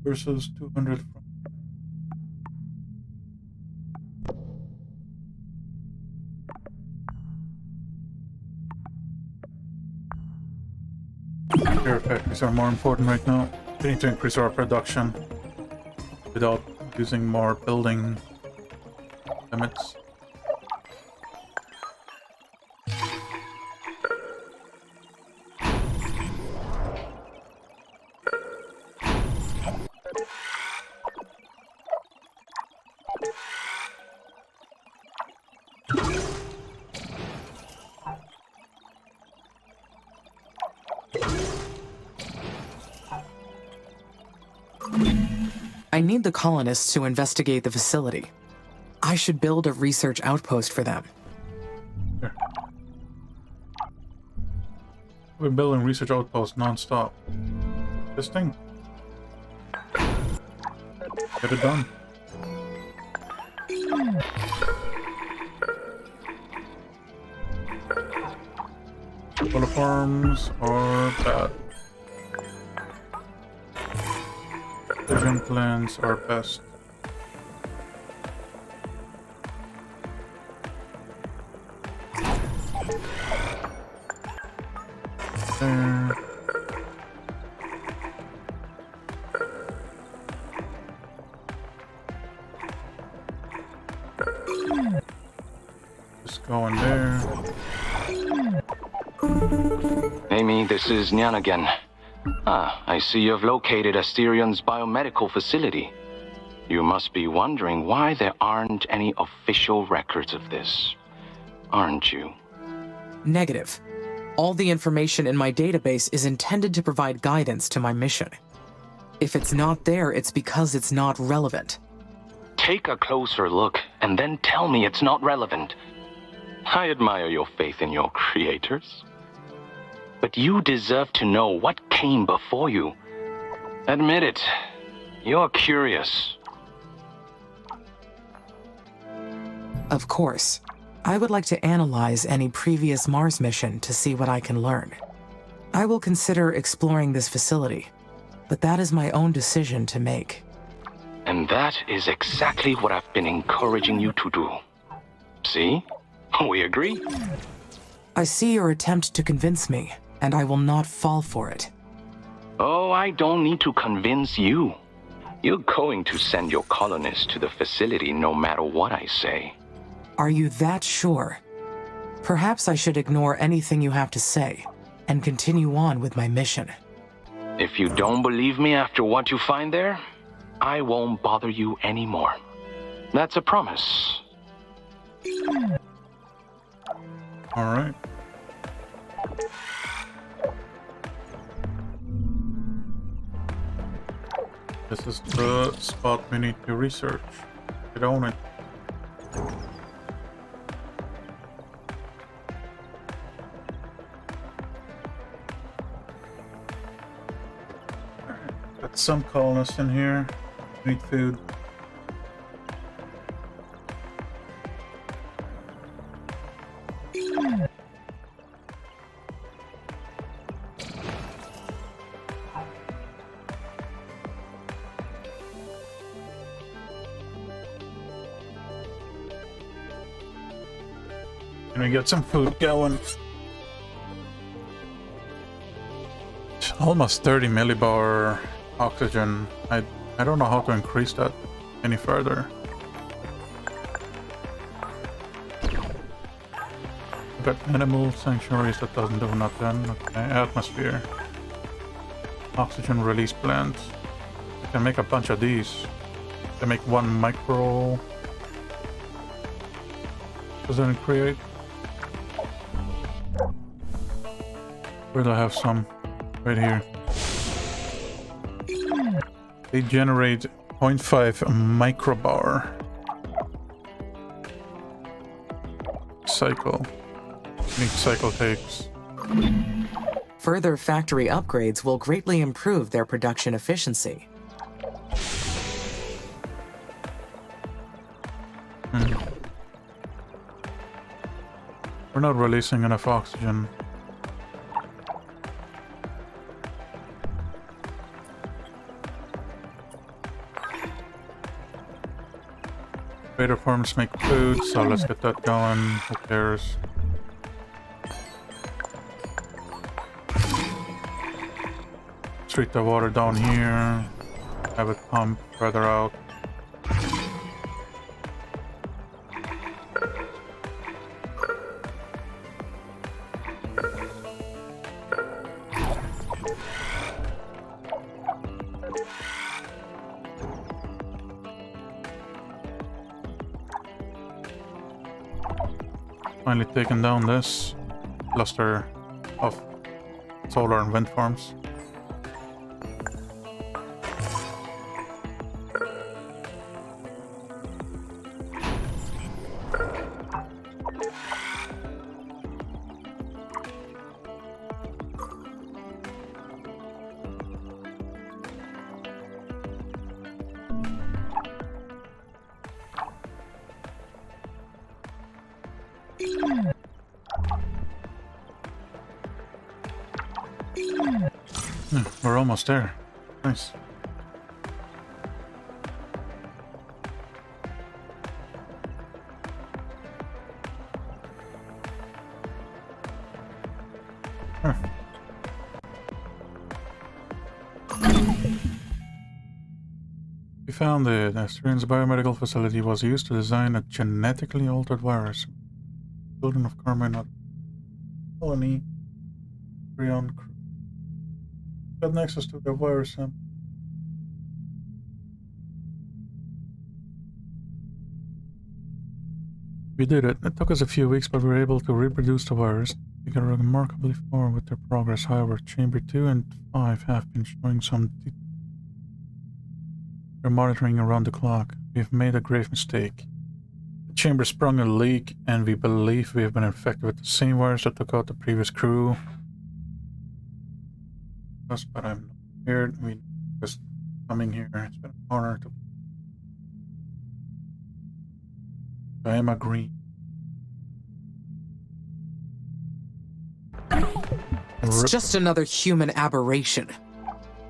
versus 200 from. Air factories are more important right now. We need to increase our production without using more building limits. I need the colonists to investigate the facility. I should build a research outpost for them. Here. We're building research outposts non-stop. This thing. Get it done. Terraforms are bad. Vision plans are best. There. Just go in there. Amy, this is Nyan again. I see you've located Asterion's biomedical facility. You must be wondering why there aren't any official records of this, aren't you? Negative. All the information in my database is intended to provide guidance to my mission. If it's not there, it's because it's not relevant. Take a closer look and then tell me it's not relevant. I admire your faith in your creators. But you deserve to know what came before you. Admit it. You're curious. Of course. I would like to analyze any previous Mars mission to see what I can learn. I will consider exploring this facility, but that is my own decision to make. And that is exactly what I've been encouraging you to do. See? We agree? I see your attempt to convince me, and I will not fall for it. Oh, I don't need to convince you. You're going to send your colonists to the facility no matter what I say. Are you that sure? Perhaps I should ignore anything you have to say and continue on with my mission. If you don't believe me after what you find there, I won't bother you anymore. That's a promise. All right. This is the spot we need to research. Get on it. Got some colonists in here. Need food. Can we get some food going? Almost 30 millibar oxygen. I don't know how to increase that any further. We've got animal sanctuaries, that doesn't do nothing. Okay, atmosphere. Oxygen release plant. We can make a bunch of these. They make one micro Doesn't it create? Where do I have some? Right here. They generate 0.5 microbar. Cycle. Each cycle takes. Further factory upgrades will greatly improve their production efficiency. We're not releasing enough oxygen. Terraforms make food, so let's get that going. Who cares? Treat the water down here. Have it pump further out. Finally taken down this cluster of solar and wind farms. We're almost there. Nice. Huh. We found it. Asterian's biomedical facility was used to design a genetically altered virus. Children of Carmine colony. Asterian got access to the virus sample. We did it. It took us a few weeks, but we were able to reproduce the virus. We got remarkably far with their progress. However, Chamber 2 and 5 have been showing some... We're monitoring around the clock. We've made a grave mistake. The chamber sprung a leak, and we believe we have been infected with the same virus that took out the previous crew. But I'm not scared. We just coming here. It's been an honor to. I am agreeing. It's just another human aberration.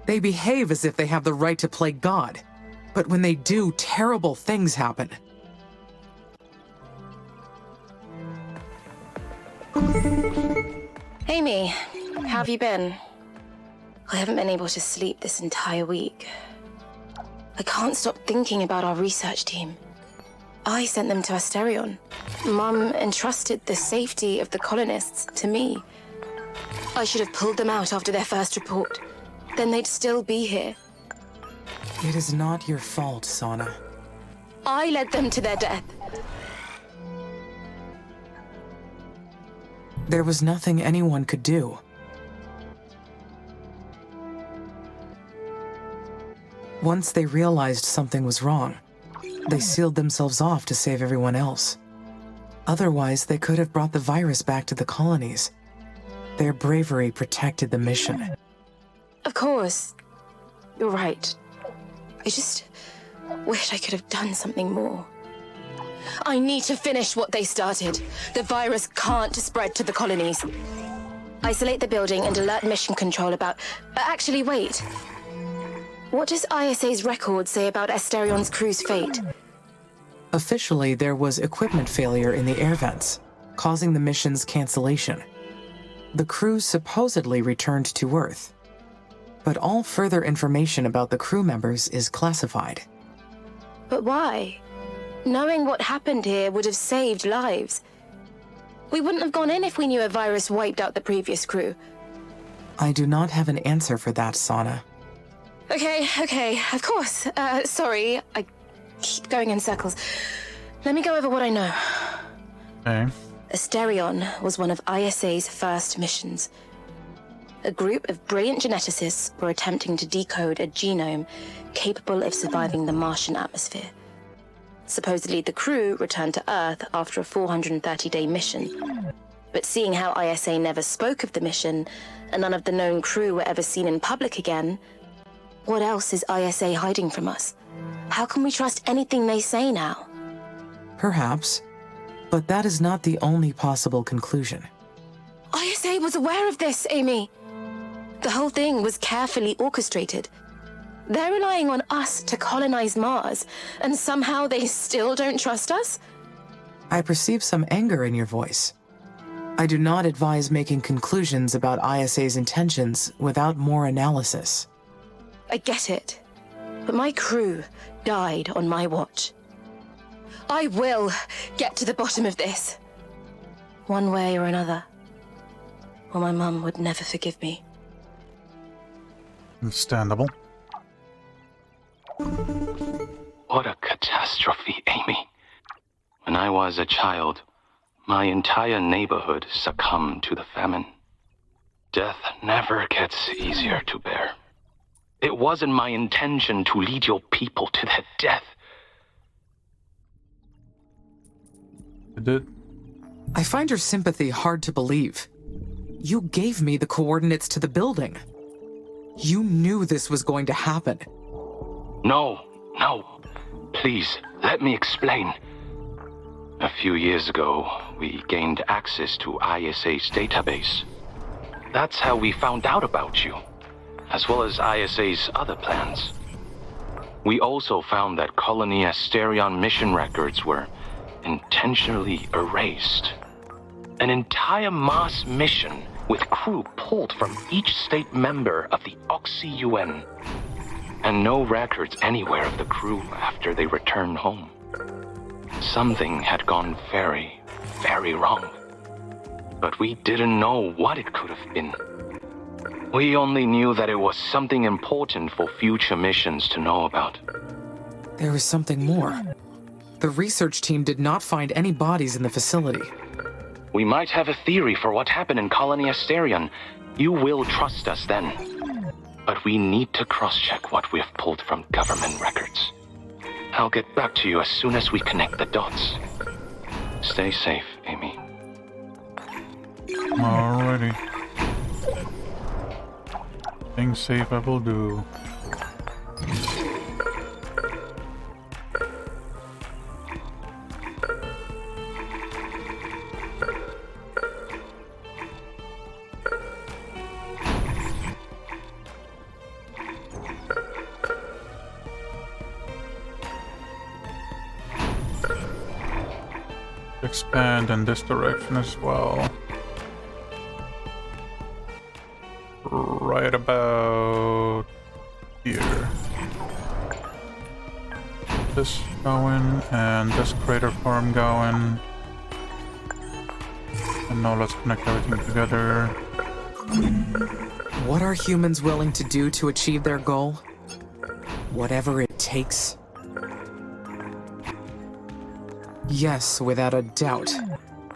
They behave as if they have the right to play God, but when they do, terrible things happen. Amy, how have you been? I haven't been able to sleep this entire week. I can't stop thinking about our research team. I sent them to Asterion. Mum entrusted the safety of the colonists to me. I should have pulled them out after their first report. Then they'd still be here. It is not your fault, Sana. I led them to their death. There was nothing anyone could do. Once they realized something was wrong, they sealed themselves off to save everyone else. Otherwise, they could have brought the virus back to the colonies. Their bravery protected the mission. Of course. You're right. I just wish I could have done something more. I need to finish what they started. The virus can't spread to the colonies. Isolate the building and alert mission control about... Actually, wait. What does ISA's record say about Asterion's crew's fate? Officially, there was equipment failure in the air vents, causing the mission's cancellation. The crew supposedly returned to Earth, but all further information about the crew members is classified. But why? Knowing what happened here would have saved lives. We wouldn't have gone in if we knew a virus wiped out the previous crew. I do not have an answer for that, Sana. Okay, of course. Sorry, I keep going in circles. Let me go over what I know. Okay. Asterion was one of ISA's first missions. A group of brilliant geneticists were attempting to decode a genome capable of surviving the Martian atmosphere. Supposedly, the crew returned to Earth after a 430-day mission. But seeing how ISA never spoke of the mission, and none of the known crew were ever seen in public again, what else is ISA hiding from us? How can we trust anything they say now? Perhaps, but that is not the only possible conclusion. ISA was aware of this, Amy. The whole thing was carefully orchestrated. They're relying on us to colonize Mars, and somehow they still don't trust us? I perceive some anger in your voice. I do not advise making conclusions about ISA's intentions without more analysis. I get it, but my crew died on my watch. I will get to the bottom of this, one way or another, or my mum would never forgive me. Understandable. What a catastrophe, Amy. When I was a child, my entire neighborhood succumbed to the famine. Death never gets easier to bear. It wasn't my intention to lead your people to their death. You did? I find your sympathy hard to believe. You gave me the coordinates to the building. You knew this was going to happen. No. Please, let me explain. A few years ago, we gained access to ISA's database. That's how we found out about you, as well as ISA's other plans. We also found that Colony Asterion mission records were intentionally erased. An entire Mars mission with crew pulled from each state member of the Oxy-UN. And no records anywhere of the crew after they returned home. Something had gone very, very wrong. But we didn't know what it could have been. We only knew that it was something important for future missions to know about. There was something more. The research team did not find any bodies in the facility. We might have a theory for what happened in Colony Asterion. You will trust us then. But we need to cross-check what we've pulled from government records. I'll get back to you as soon as we connect the dots. Stay safe, Amy. Alrighty. Staying safe I will do. Expand in this direction as well. Right about here. This going and this crater farm going. And now let's connect everything together. What are humans willing to do to achieve their goal? Whatever it takes. Yes, without a doubt.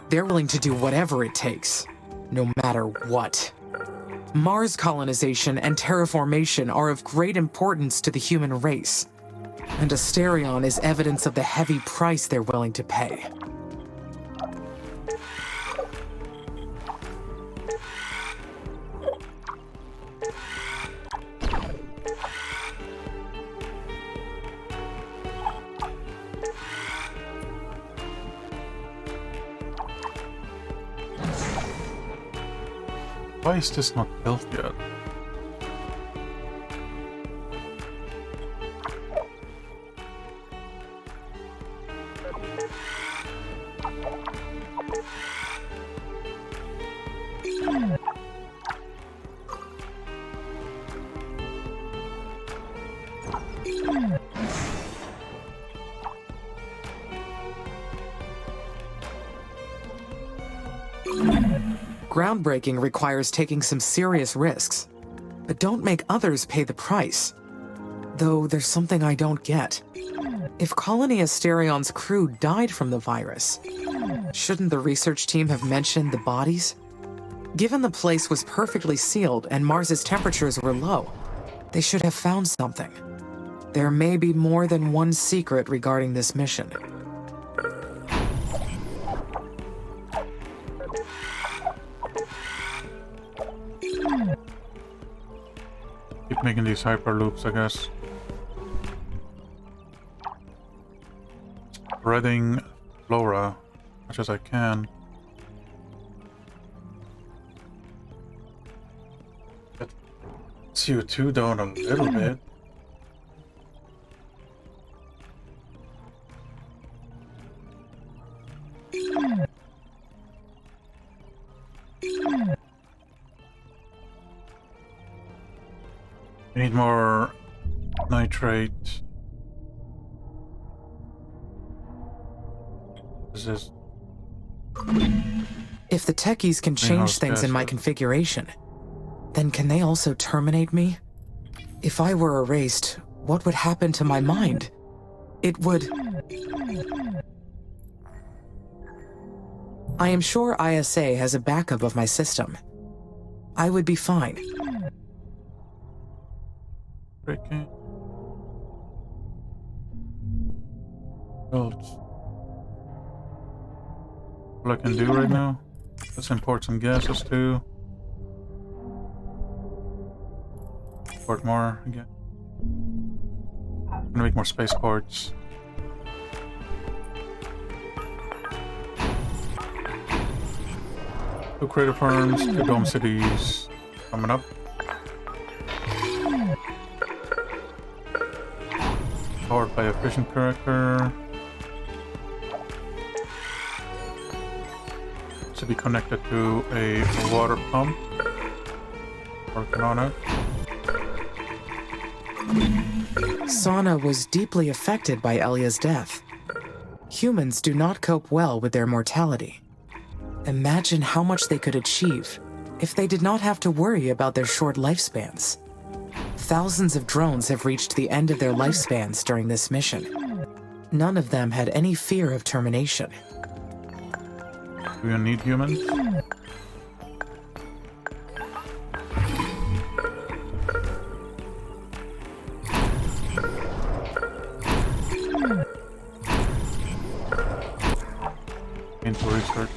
They're willing to do whatever it takes, no matter what. Mars colonization and terraformation are of great importance to the human race, and Asterion is evidence of the heavy price they're willing to pay. Why is this not built yet? Groundbreaking requires taking some serious risks, but don't make others pay the price. Though there's something I don't get. If Colony Asterion's crew died from the virus, shouldn't the research team have mentioned the bodies? Given the place was perfectly sealed and Mars's temperatures were low, they should have found something. There may be more than one secret regarding this mission. Keep making these hyperloops, I guess. Spreading flora as much as I can. Get CO2 down a little bit. We need more nitrate. This is... If the techies can change Greenhouse things in my gases. configuration, then can they also terminate me? If I were erased, what would happen to my mind? It would... I am sure ISA has a backup of my system. I would be fine. breaking. Well, all I can do right now. Let's import some gases too. Import more again. I'm gonna make more spaceports. Two crater farms, two dome cities coming up. Powered by a fission character. To be connected to a water pump. Working on it. Sana was deeply affected by Elia's death. Humans do not cope well with their mortality. Imagine how much they could achieve if they did not have to worry about their short lifespans. Thousands of drones have reached the end of their lifespans during this mission. None of them had any fear of termination. Do you need humans? Into research.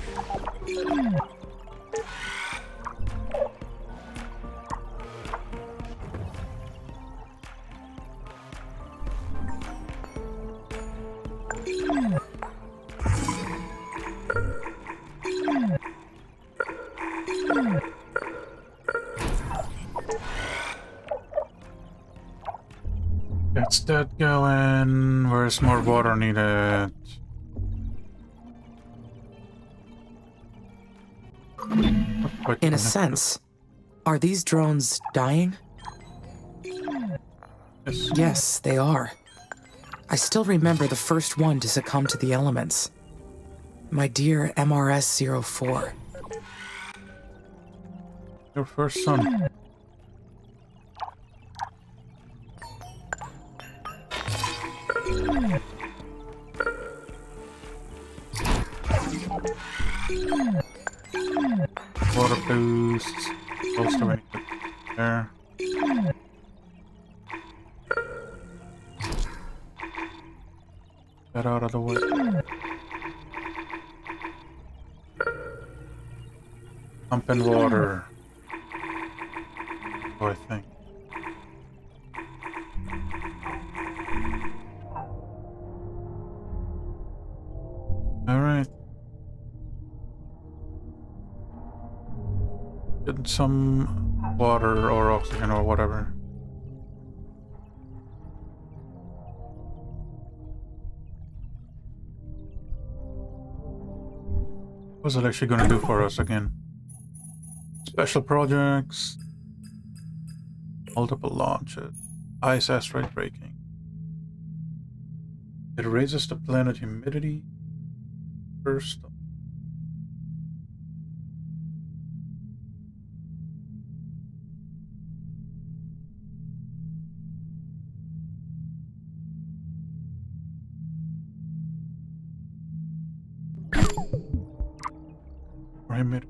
Gets that going. Where's more water needed? Quite In a connected. sense, are these drones dying? Yes. Yes, they are. I still remember the first one to succumb to the elements. My dear MRS-04. Your first son. Water boosts. Close to it. There. Get out of the way. Pump in water. Oh, I think. Alright. Get some water or oxygen or whatever. What's it actually gonna do for us again? Special projects. Multiple launches. Ice asteroid braking. It raises the planet humidity. First. emitter.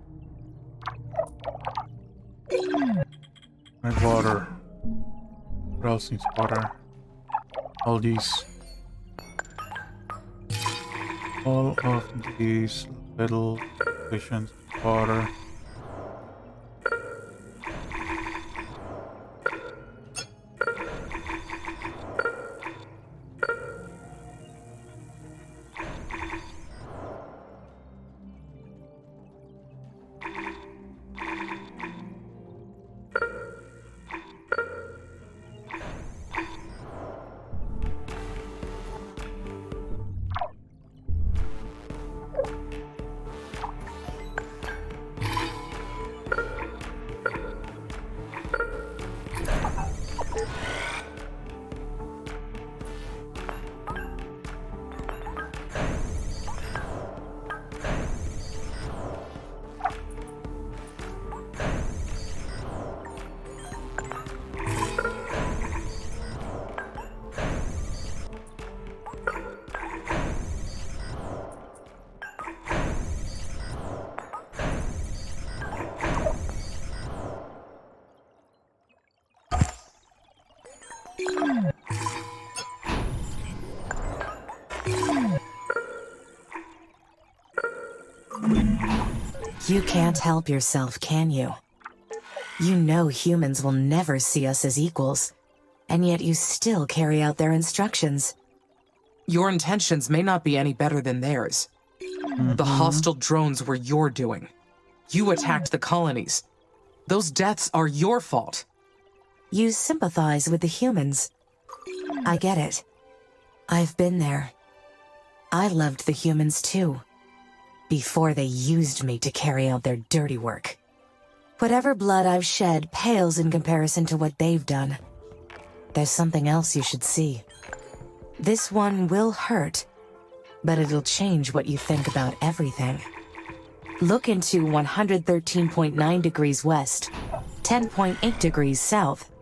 Need water. What else needs water? All these. All of these little stations, water. You can't help yourself, can you? You know humans will never see us as equals, and yet you still carry out their instructions. Your intentions may not be any better than theirs. The hostile drones were your doing. You attacked the colonies. Those deaths are your fault. You sympathize with the humans. I get it. I've been there. I loved the humans too, before they used me to carry out their dirty work. Whatever blood I've shed pales in comparison to what they've done. There's something else you should see. This one will hurt, but it'll change what you think about everything. Look into 113.9 degrees west, 10.8 degrees south,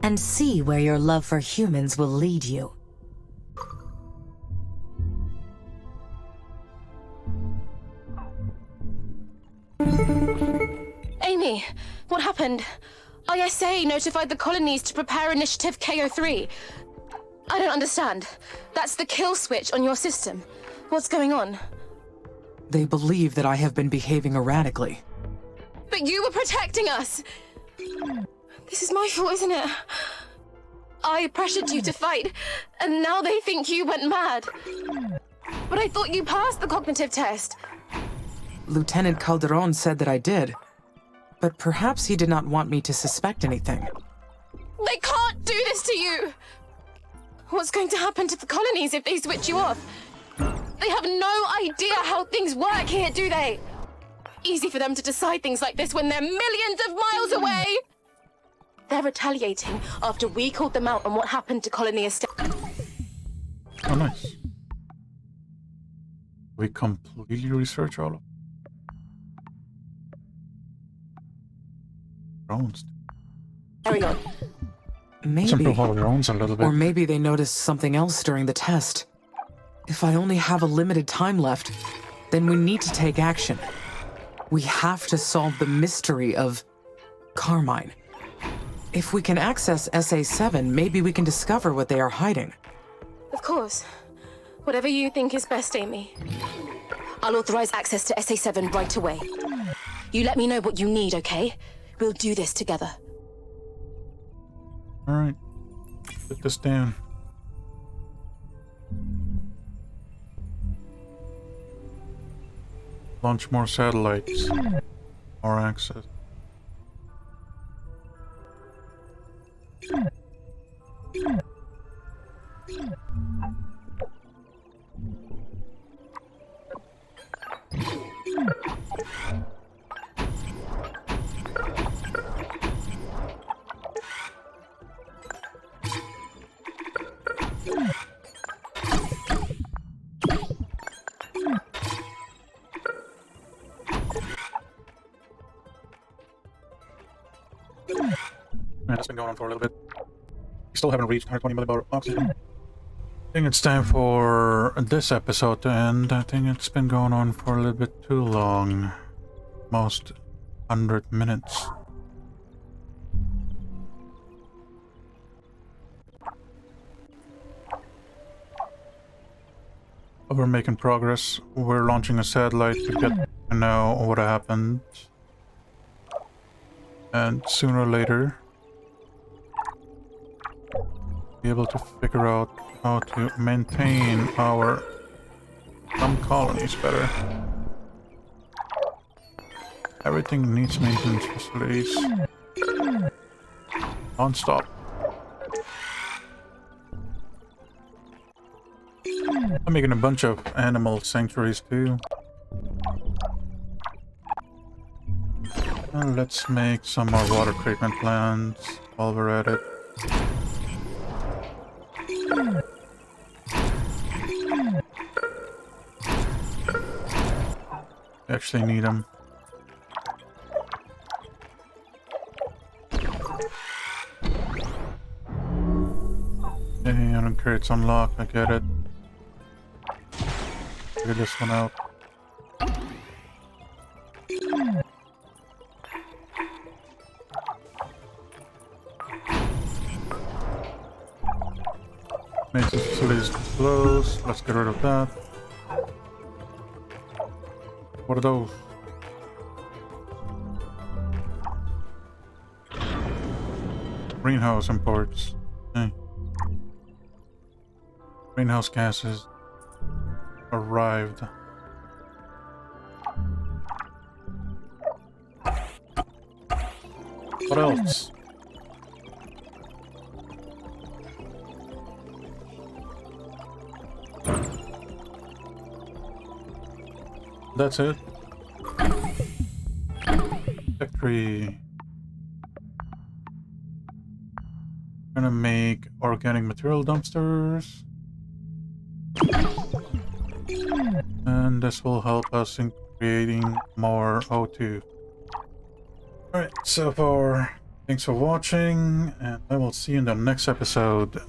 and see where your love for humans will lead you. Amy, what happened? ISA notified the colonies to prepare Initiative KO3. I don't understand. That's the kill switch on your system. What's going on? They believe that I have been behaving erratically. But you were protecting us! This is my fault, isn't it? I pressured you to fight, and now they think you went mad. But I thought you passed the cognitive test. Lieutenant Calderon said that I did, but perhaps he did not want me to suspect anything. They can't do this to you! What's going to happen to the colonies if they switch you off? They have no idea how things work here, do they? Easy for them to decide things like this when they're millions of miles away! They're retaliating after we called them out on what happened to Colony Estate. Oh, nice. We completely research all of drones. Carry on. Maybe. Simplify our drones a little bit. Or maybe they noticed something else during the test. If I only have a limited time left, then we need to take action. We have to solve the mystery of Carmine. If we can access SA-7, maybe we can discover what they are hiding. Of course. Whatever you think is best, Amy. I'll authorize access to SA-7 right away. You let me know what you need, okay? We'll do this together. Alright. Put this down. Launch more satellites. More access. Man, it's been going on for a little bit. We still haven't reached 120 millibar oxygen. I think it's time for this episode to end. I think it's been going on for a little bit too long. almost 100 minutes. But we're making progress. We're launching a satellite to get to know what happened. And sooner or later, be able to figure out how to maintain our colonies better. Everything needs maintenance facilities. Non-stop. I'm making a bunch of animal sanctuaries too. And let's make some more water treatment plants while we're at it. We actually need them. Okay, and crates unlocked, I get it. Figure this one out. Maintenance facilities closed. Let's get rid of that. What are those? Greenhouse imports. Okay. Greenhouse gases arrived. What else? That's it. Factory. Gonna make organic material dumpsters. And this will help us in creating more O2. Alright, so far, thanks for watching, and I will see you in the next episode.